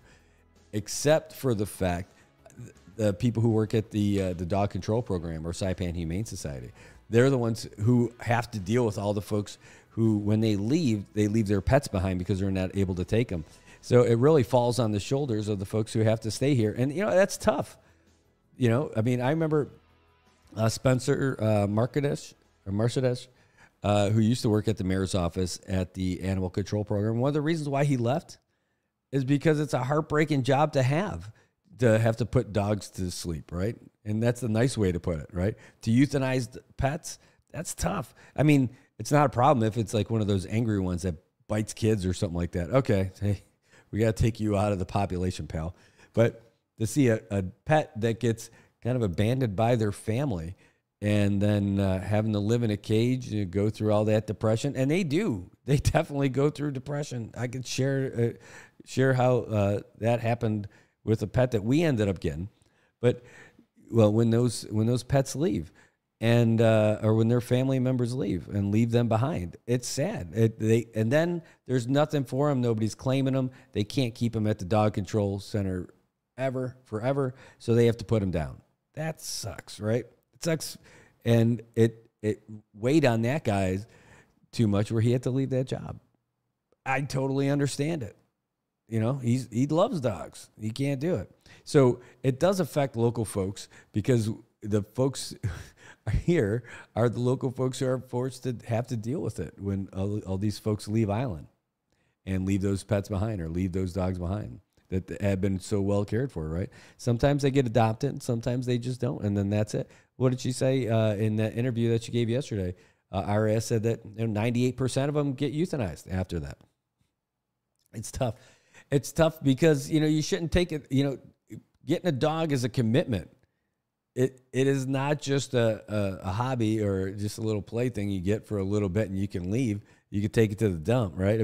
except for the fact the people who work at the dog control program or Saipan Humane Society. They're the ones who have to deal with all the folks who, when they leave their pets behind because they're not able to take them. So it really falls on the shoulders of the folks who have to stay here. And, that's tough. I remember Spencer Marcedes, who used to work at the mayor's office at the animal control program. One of the reasons why he left is because it's a heartbreaking job to have to put dogs to sleep, right? And that's the nice way to put it, right? To euthanize pets, that's tough. It's not a problem if it's like one of those angry ones that bites kids or something like that. Okay, hey, we got to take you out of the population, pal. But to see a pet that gets kind of abandoned by their family and then having to live in a cage, go through all that depression, and they definitely go through depression. I could share how that happened with a pet that we ended up getting. But when those pets leave, and or when their family members leave and leave them behind, it's sad. And then there's nothing for them. Nobody's claiming them. They can't keep them at the dog control center forever. So they have to put them down. That sucks, right? It sucks, and it weighed on that guy too much where he had to leave that job. I totally understand it. He loves dogs. He can't do it. So it does affect local folks, because the folks here are the local folks who are forced to have to deal with it when all these folks leave island and leave those pets behind, or leave those dogs behind that have been so well cared for, right? Sometimes they get adopted, and sometimes they just don't, and then that's it. What did she say in that interview that she gave yesterday? IRS said that 98% of them get euthanized after that. It's tough. It's tough because, you shouldn't take it, getting a dog is a commitment. It is not just a hobby or just a little plaything you get for a little bit and you can leave. You can take it to the dump, right?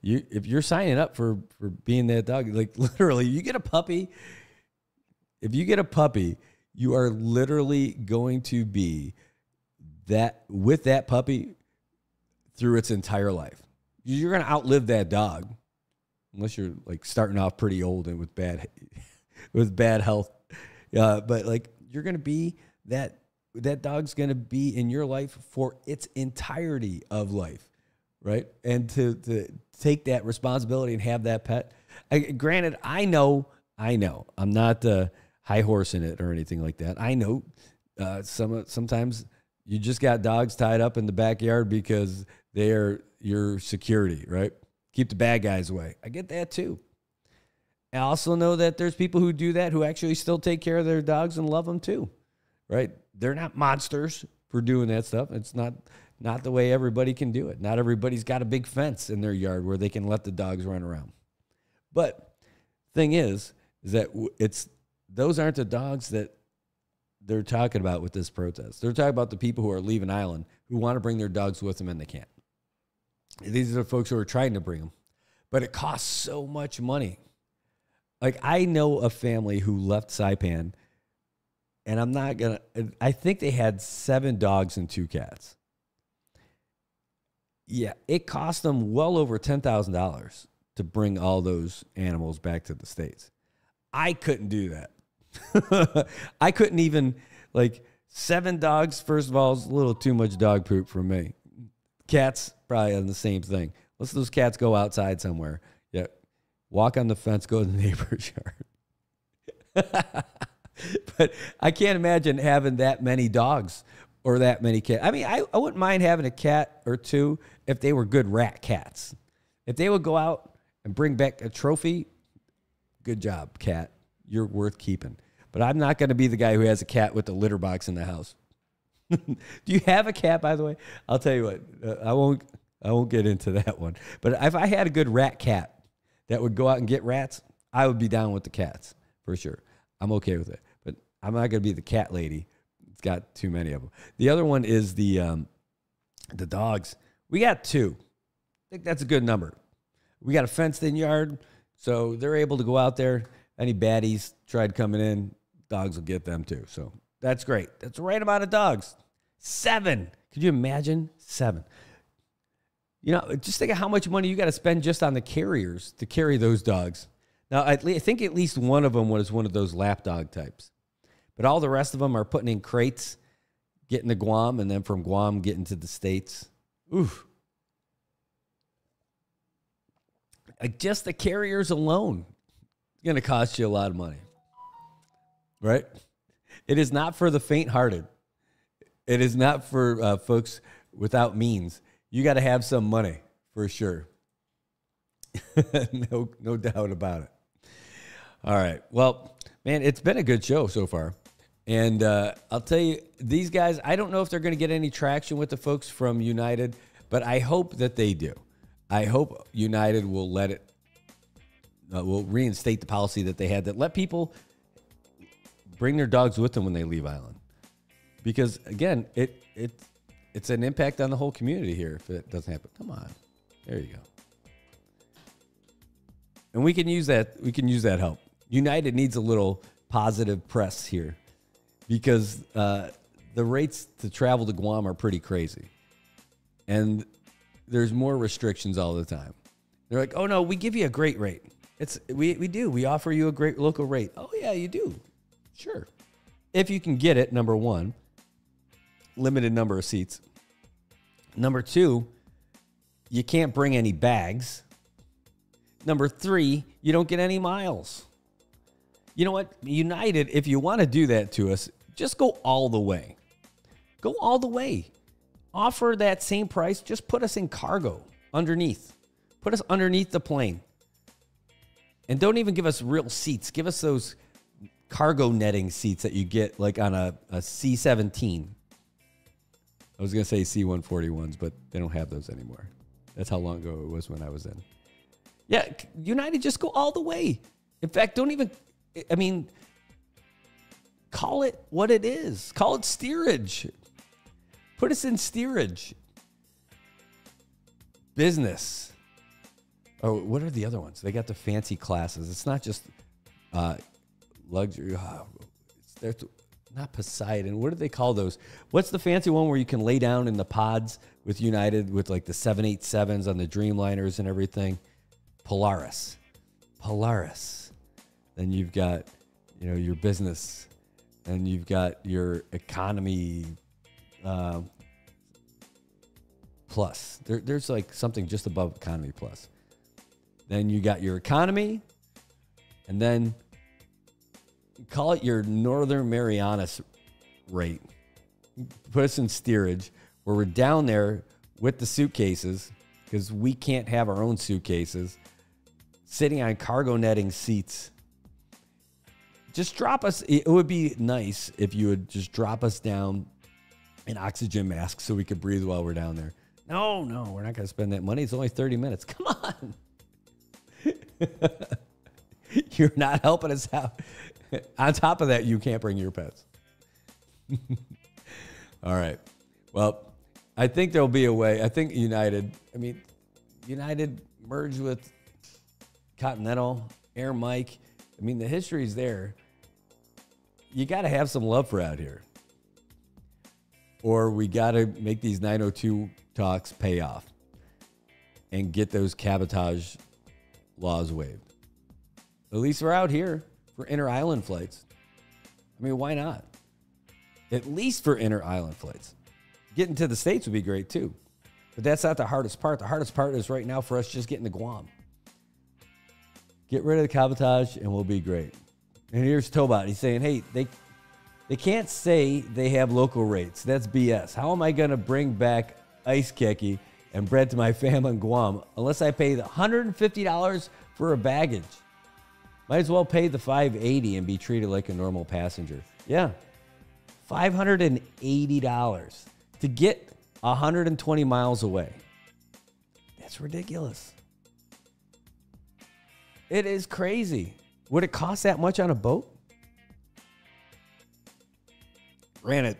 If you're signing up for being that dog, like literally, you get a puppy. If you get a puppy, you are literally going to be with that puppy through its entire life. You're going to outlive that dog, unless you're like starting off pretty old and with bad health. But you're going to be that dog's going to be in your life for its entirety of life, right? And to take that responsibility and have that pet. Granted, I know, I'm not high horse in it or anything like that. I know sometimes you just got dogs tied up in the backyard because they are your security, right? Keep the bad guys away. I get that too. I also know that there's people who do that who actually still take care of their dogs and love them too, right? They're not monsters for doing that stuff. It's not the way everybody can do it. Not everybody's got a big fence in their yard where they can let the dogs run around. But thing is that those aren't the dogs that they're talking about with this protest. They're talking about the people who are leaving Island who want to bring their dogs with them and they can't. These are the folks who are trying to bring them. But it costs so much money. Like, I know a family who left Saipan, and I think they had 7 dogs and 2 cats. Yeah, it cost them well over $10,000 to bring all those animals back to the States. I couldn't do that. I couldn't even, 7 dogs, first of all, is a little too much dog poop for me. Cats, probably on the same thing. Let's those cats go outside somewhere. Yeah, walk on the fence, go to the neighbor's yard. But I can't imagine having that many dogs or that many cats. I mean, I wouldn't mind having a cat or 2 if they were good rat cats. If they would go out and bring back a trophy, good job, cat. You're worth keeping. But I'm not going to be the guy who has a cat with the litter box in the house. Do you have a cat, by the way? I'll tell you what. I won't get into that one. But if I had a good rat cat that would go out and get rats, I would be down with the cats for sure. I'm okay with it. But I'm not going to be the cat lady. It's got too many of them. The other one is the dogs. We got 2. I think that's a good number. We got a fenced-in yard, so they're able to go out there. Any baddies tried coming in, dogs will get them too. So that's great. That's the right amount of dogs. 7. Could you imagine? 7. You know, just think of how much money you got to spend just on the carriers to carry those dogs. Now, I think at least one of them was one of those lap dog types. But all the rest of them are putting in crates, getting to Guam, and then from Guam getting to the States. Oof. Just the carriers alone is going to cost you a lot of money. Right? It is not for the faint-hearted. It is not for folks without means. You got to have some money for sure. No doubt about it. All right. Well, man, it's been a good show so far. And I'll tell you, these guys, I don't know if they're going to get any traction with the folks from United, but I hope that they do. I hope United will will reinstate the policy that they had that let people bring their dogs with them when they leave Island. Because, again, it's an impact on the whole community here if it doesn't happen. Come on. There you go. And we can use that. We can use that help. United needs a little positive press here because the rates to travel to Guam are pretty crazy. And there's more restrictions all the time. They're like, oh, no, we give you a great rate. We do. We offer you a great local rate. Oh, yeah, you do. Sure. If you can get it, number one, limited number of seats. Number 2, you can't bring any bags. Number 3, you don't get any miles. You know what? United, if you want to do that to us, just go all the way. Go all the way. Offer that same price. Just put us in cargo underneath. Put us underneath the plane. And don't even give us real seats. Give us those cargo netting seats that you get like on a C-17. I was going to say C-141s, but they don't have those anymore. That's how long ago it was when I was in. Yeah, United, just go all the way. In fact, call it what it is. Call it steerage. Put us in steerage. Business. Oh, what are the other ones? They got the fancy classes. It's not just luxury. It's not Poseidon. What do they call those? What's the fancy one where you can lay down in the pods with United with like the 787s on the Dreamliners and everything? Polaris. Then you've got, your business, and you've got your economy plus. There's like something just above economy plus. Then you got your economy, and then call it your Northern Marianas rate. Put us in steerage where we're down there with the suitcases because we can't have our own suitcases, sitting on cargo netting seats. Just drop us. It would be nice if you would just drop us down in oxygen masks so we could breathe while we're down there. No, we're not going to spend that money. It's only 30 minutes. Come on. You're not helping us out. On top of that, you can't bring your pets. All right. Well, I think there'll be a way. I think United merged with Continental, Air Mike. I mean, the history's there. You got to have some love for out here. Or we got to make these 902 talks pay off and get those cabotage laws waived. At least we're out here for inter-island flights. I mean, why not? At least for inter-island flights. Getting to the States would be great too. But that's not the hardest part. The hardest part is right now for us just getting to Guam. Get rid of the cabotage and we'll be great. And here's Tobot. He's saying, hey, they can't say they have local rates. That's BS. How am I going to bring back ice keki and bread to my family in Guam unless I pay the $150 for a baggage? Might as well pay the $580 and be treated like a normal passenger. Yeah, $580 to get 120 miles away. That's ridiculous. It is crazy. Would it cost that much on a boat? Ran it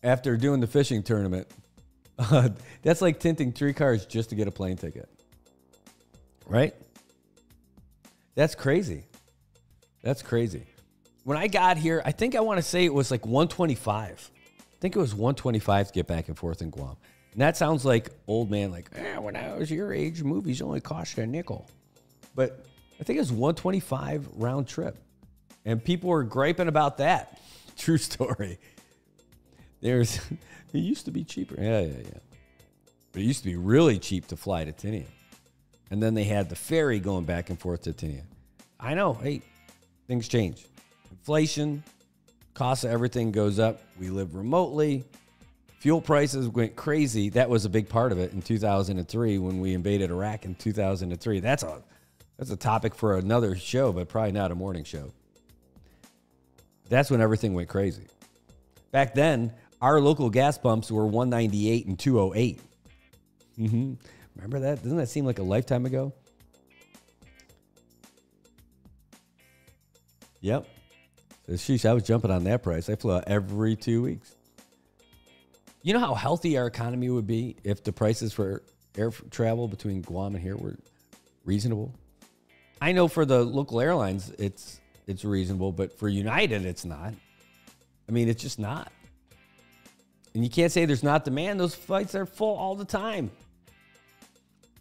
after doing the fishing tournament. That's like tinting 3 cars just to get a plane ticket. Right? That's crazy. That's crazy. When I got here, I think I want to say it was like $125. I think it was $125 to get back and forth in Guam. And that sounds like old man, like, when I was your age, movies only cost a nickel. But I think it was $125 round trip. And people were griping about that. True story. It used to be cheaper. Yeah. But it used to be really cheap to fly to Tinian. And then they had the ferry going back and forth to Tinian. I know. Hey, things change. Inflation, cost of everything goes up. We live remotely. Fuel prices went crazy. That was a big part of it in 2003 when we invaded Iraq in 2003. That's a topic for another show, but probably not a morning show. That's when everything went crazy. Back then, our local gas pumps were $1.98 and $2.08. Remember that? Doesn't that seem like a lifetime ago? Yep. So, sheesh, I was jumping on that price. I flew out every 2 weeks. You know how healthy our economy would be if the prices for air travel between Guam and here were reasonable? I know for the local airlines, it's reasonable, but for United, it's not. I mean, it's just not. And you can't say there's not demand. Those flights are full all the time.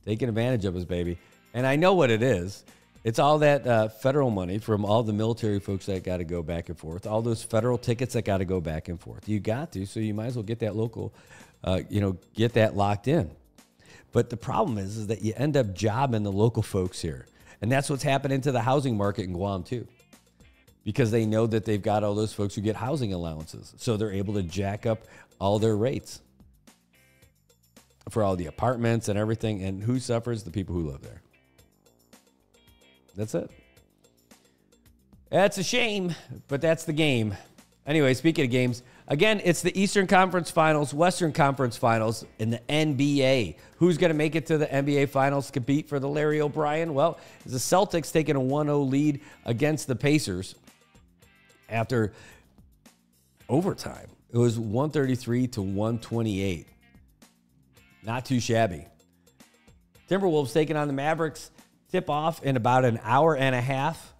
Taking advantage of us, baby. And I know what it is. It's all that federal money from all the military folks that got to go back and forth. All those federal tickets that got to go back and forth. You got to, so you might as well get that local, get that locked in. But the problem is that you end up jobbing the local folks here. And that's what's happening to the housing market in Guam, too. Because they know that they've got all those folks who get housing allowances. So they're able to jack up all their rates for all the apartments and everything. And who suffers? The people who live there. That's it. That's a shame, but that's the game. Anyway, speaking of games, again, it's the Eastern Conference Finals, Western Conference Finals, in the NBA. Who's going to make it to the NBA Finals, compete for the Larry O'Brien? Well, the Celtics taking a 1-0 lead against the Pacers after overtime. It was 133 to 128. Not too shabby. Timberwolves taking on the Mavericks. Tip off in about an hour and a half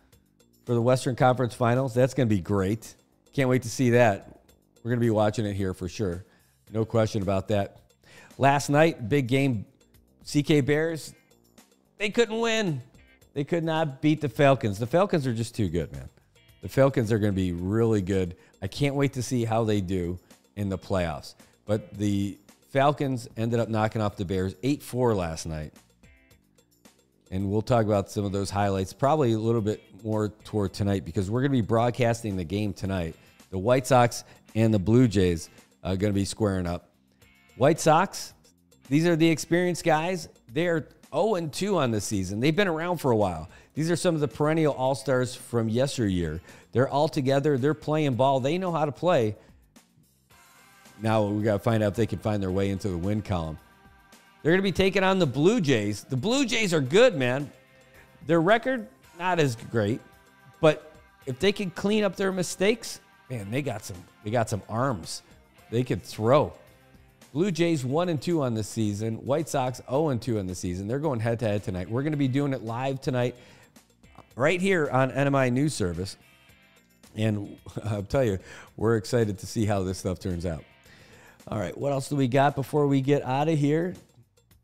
for the Western Conference Finals. That's going to be great. Can't wait to see that. We're going to be watching it here for sure. No question about that. Last night, big game, CK Bears, they couldn't win. They could not beat the Falcons. The Falcons are just too good, man. The Falcons are going to be really good. I can't wait to see how they do in the playoffs. But the Falcons ended up knocking off the Bears 8-4 last night. And we'll talk about some of those highlights probably a little bit more toward tonight because we're going to be broadcasting the game tonight. The White Sox and the Blue Jays are going to be squaring up. White Sox, these are the experienced guys. They're 0-2 on this season. They've been around for a while. These are some of the perennial all-stars from yesteryear. They're all together. They're playing ball. They know how to play. Now we got to find out if they can find their way into the win column. They're going to be taking on the Blue Jays. The Blue Jays are good, man. Their record, not as great. But if they can clean up their mistakes, Man, they got some arms. They could throw. Blue Jays 1-2 on the season. White Sox 0-2 on the season. They're going head-to-head tonight. We're going to be doing it live tonight right here on NMI News Service. And I'll tell you, we're excited to see how this stuff turns out. All right, what else do we got before we get out of here?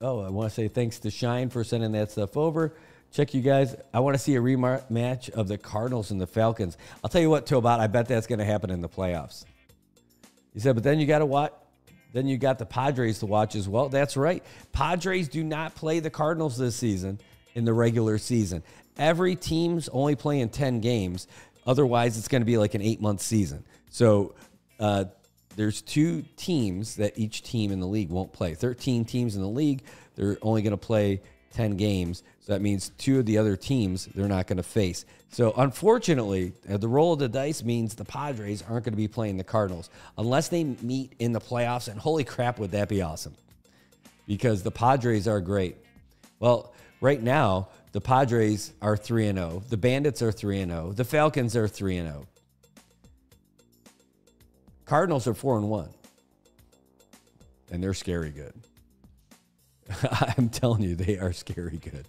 Oh, I want to say thanks to Shine for sending that stuff over. Check you guys. I want to see a rematch of the Cardinals and the Falcons. I'll tell you what, Tobot, I bet that's going to happen in the playoffs. He said, but then you got to watch. Then you got the Padres to watch as well. That's right. Padres do not play the Cardinals this season in the regular season. Every team's only playing 10 games. Otherwise, it's going to be like an 8-month season. So there's 2 teams that each team in the league won't play. 13 teams in the league, they're only going to play 10 games. So that means 2 of the other teams they're not going to face. So unfortunately, the roll of the dice means the Padres aren't going to be playing the Cardinals unless they meet in the playoffs. And holy crap, would that be awesome? Because the Padres are great. Well, right now, the Padres are 3-0. The Bandits are 3-0. The Falcons are 3-0. Cardinals are 4-1. And they're scary good. I'm telling you, they are scary good.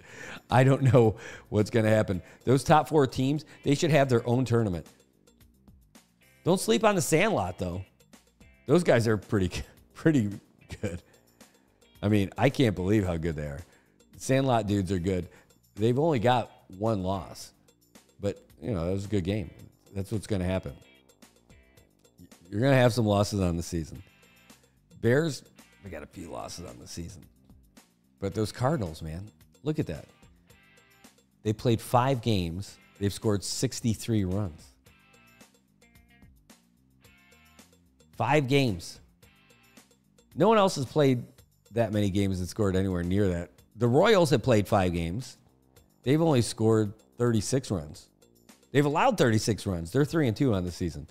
I don't know what's going to happen. Those top 4 teams, they should have their own tournament. Don't sleep on the Sandlot, though. Those guys are pretty good. I mean, I can't believe how good they are. The Sandlot dudes are good. They've only got 1 loss. But, you know, that was a good game. That's what's going to happen. You're going to have some losses on the season. Bears, they got a few losses on the season. But those Cardinals, man, look at that. They played 5 games. They've scored 63 runs. 5 games. No one else has played that many games and scored anywhere near that. The Royals have played 5 games. They've only scored 36 runs. They've allowed 36 runs. They're 3-2 on the season.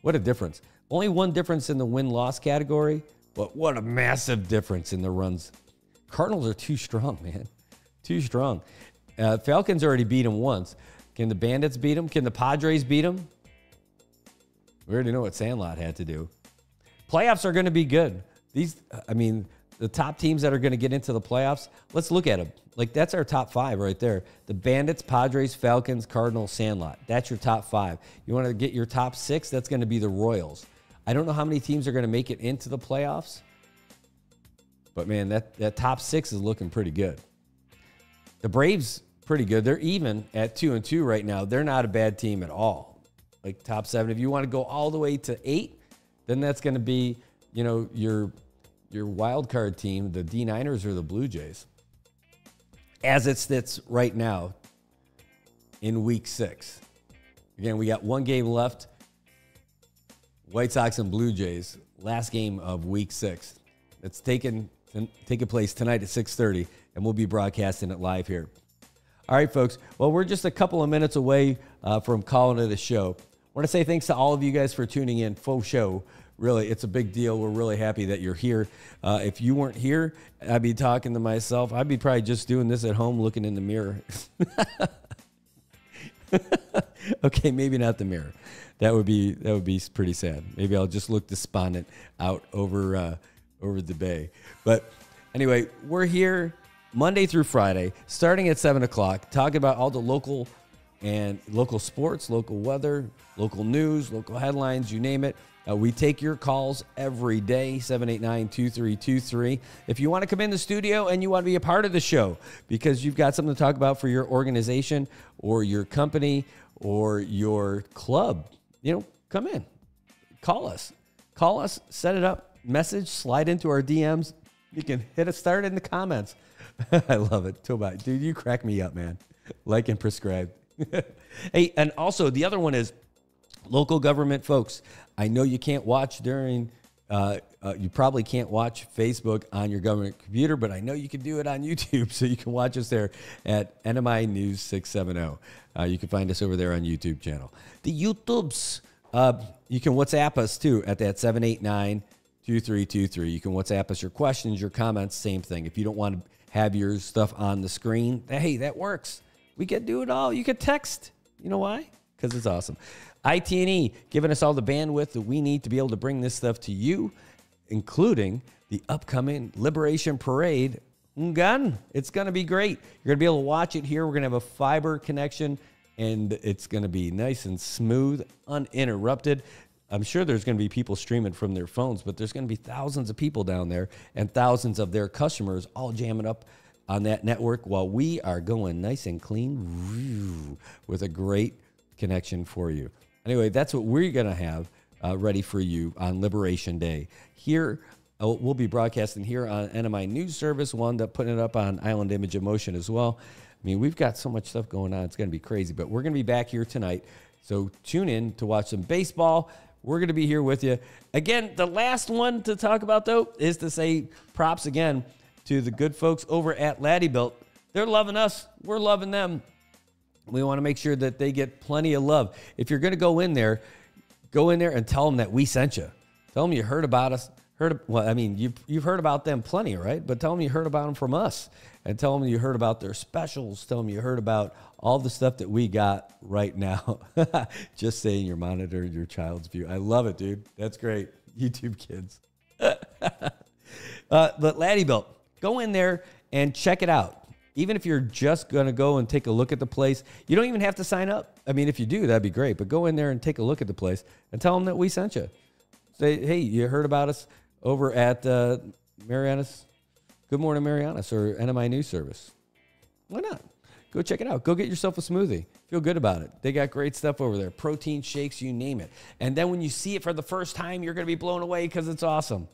What a difference. Only 1 difference in the win-loss category, but what a massive difference in the runs. Cardinals are too strong, man. Too strong. Falcons already beat them once. Can the Bandits beat them? Can the Padres beat them? We already know what Sandlot had to do. Playoffs are going to be good. The top teams that are going to get into the playoffs, let's look at them. Like, that's our top 5 right there. The Bandits, Padres, Falcons, Cardinals, Sandlot. That's your top 5. You want to get your top 6? That's going to be the Royals. I don't know how many teams are going to make it into the playoffs. But, man, that top 6 is looking pretty good. The Braves, pretty good. They're even at 2-2 right now. They're not a bad team at all. Like, top 7. If you want to go all the way to 8, then that's going to be, you know, your wild card team, the D-Niners or the Blue Jays. As it sits right now in Week 6. Again, we got 1 game left. White Sox and Blue Jays, last game of Week 6. It's taking place tonight at 6:30, and we'll be broadcasting it live here. All right, folks. Well, we're just a couple of minutes away from calling it a show. I want to say thanks to all of you guys for tuning in. Faux show. Really, it's a big deal. We're really happy that you're here. If you weren't here, I'd be talking to myself. I'd be probably just doing this at home looking in the mirror. Okay, maybe not the mirror. That would be pretty sad. Maybe I'll just look despondent out over the bay. But anyway, we're here Monday through Friday, starting at 7 o'clock, talking about all the local sports, local weather, local news, local headlines, you name it. We take your calls every day, 789-2323. If you want to come in the studio and you want to be a part of the show because you've got something to talk about for your organization or your company or your club, come in. Call us, set it up, message, slide into our DMs. You can hit us, start in the comments. I love it. Tobot, dude, you crack me up, man. Like and prescribe. Hey, and also the other one is local government folks. I know you can't watch during, you probably can't watch Facebook on your government computer, but I know you can do it on YouTube, so you can watch us there at NMI News 670. You can find us over there on YouTube channel. The YouTubes, you can WhatsApp us too at that 789-2323. You can WhatsApp us your questions, your comments, same thing. If you don't want to have your stuff on the screen, hey, that works. We can do it all. You can text. You know why? Because it's awesome. IT&E giving us all the bandwidth that we need to be able to bring this stuff to you, including the upcoming Liberation Parade. It's going to be great. You're going to be able to watch it here. We're going to have a fiber connection, and it's going to be nice and smooth, uninterrupted. I'm sure there's going to be people streaming from their phones, but there's going to be thousands of people down there and thousands of their customers all jamming up on that network while we are going nice and clean with a great connection for you. Anyway, that's what we're going to have ready for you on Liberation Day. Here, we'll be broadcasting here on NMI News Service. We'll end up putting it up on Island Image of Motion as well. I mean, we've got so much stuff going on. It's going to be crazy, but we're going to be back here tonight. So tune in to watch some baseball. We're going to be here with you. Again, the last one to talk about, though, is to say props again to the good folks over at Laddiebuilt. They're loving us. We're loving them. We want to make sure that they get plenty of love. If you're going to go in there and tell them that we sent you. Tell them you heard about us. You've heard about them plenty, right? But tell them you heard about them from us. And tell them you heard about their specials. Tell them you heard about all the stuff that we got right now. Just saying you're monitoring your child's view. I love it, dude. That's great. YouTube kids. But Laddiebuilt, go in there and check it out. Even if you're just going to go and take a look at the place, you don't even have to sign up. I mean, if you do, that'd be great. But go in there and take a look at the place and tell them that we sent you. Say, hey, you heard about us over at Marianas? Good Morning Marianas or NMI News Service. Why not? Go check it out. Go get yourself a smoothie. Feel good about it. They got great stuff over there. Protein shakes, you name it. And then when you see it for the first time, you're going to be blown away because it's awesome.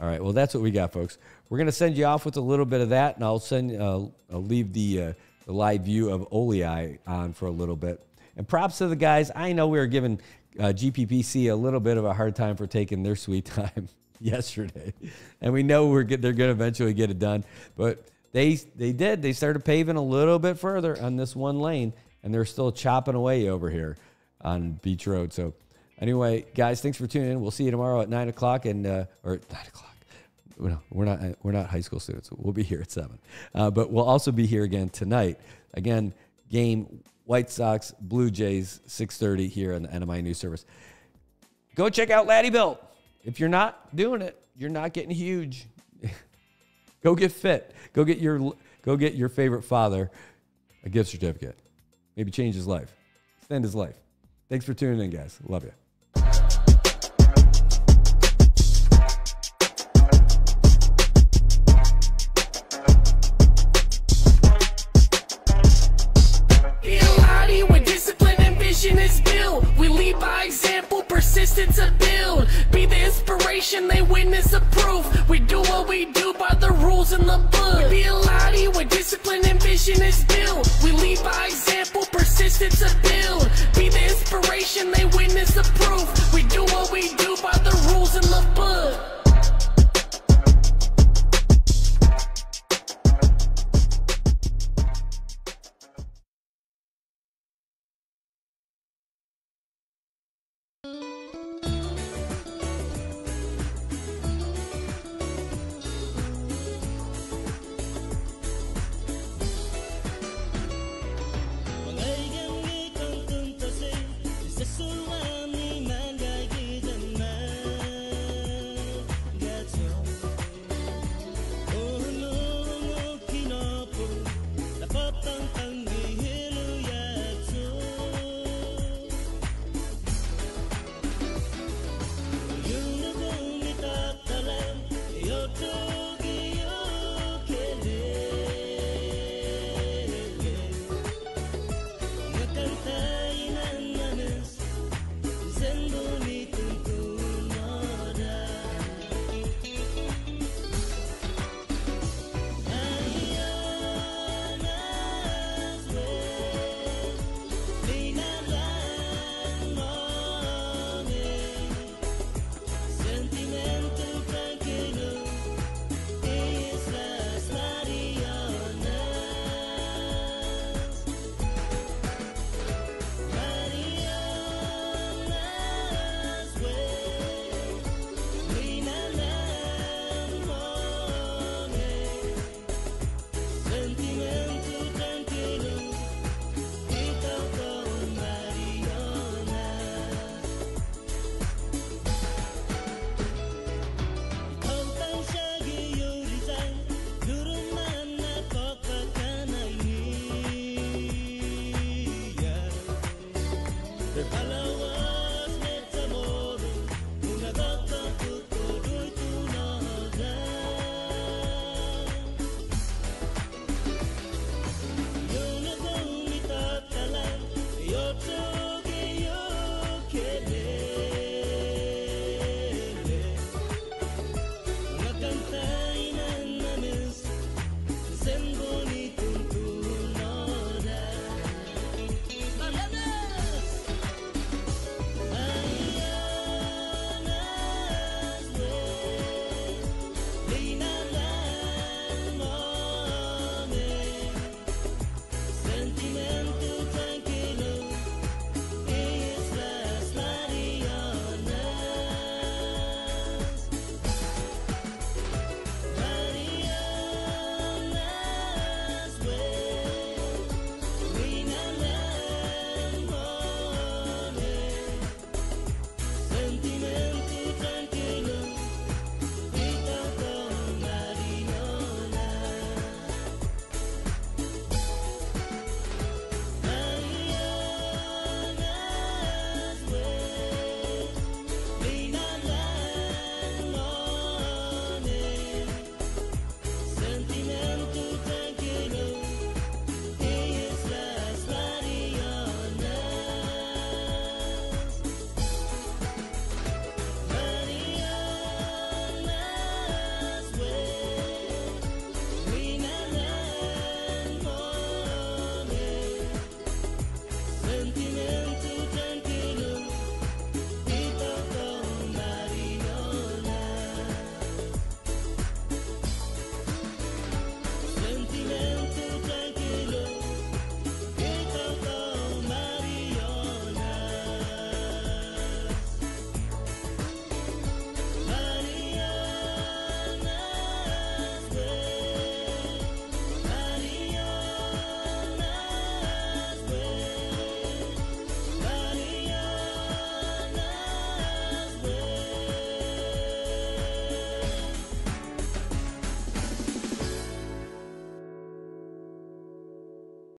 All right, well, that's what we got, folks. We're going to send you off with a little bit of that, and I'll leave the live view of Olei on for a little bit. And props to the guys. I know we were giving GPPC a little bit of a hard time for taking their sweet time yesterday. And we know they're going to eventually get it done. But they did. They started paving a little bit further on this one lane, and they're still chopping away over here on Beach Road. So anyway, guys, thanks for tuning in. We'll see you tomorrow at 9 o'clock or 9 o'clock. No, we're not high school students. We'll be here at 7. But we'll also be here again tonight. Again, game White Sox, Blue Jays, 6:30 here on the NMI News Service. Go check out Laddiebuilt. If you're not doing it, you're not getting huge. Go get fit. Go get your favorite father a gift certificate. Maybe change his life. Extend his life. Thanks for tuning in, guys. Love you. Is built. We lead by example, persistence to build. Be the inspiration, they witness approve. We do what we do by the rules in the book. Be a Lottie where discipline and vision is built. We lead by example, persistence to build. Be the inspiration, they witness approve. We do what we do by the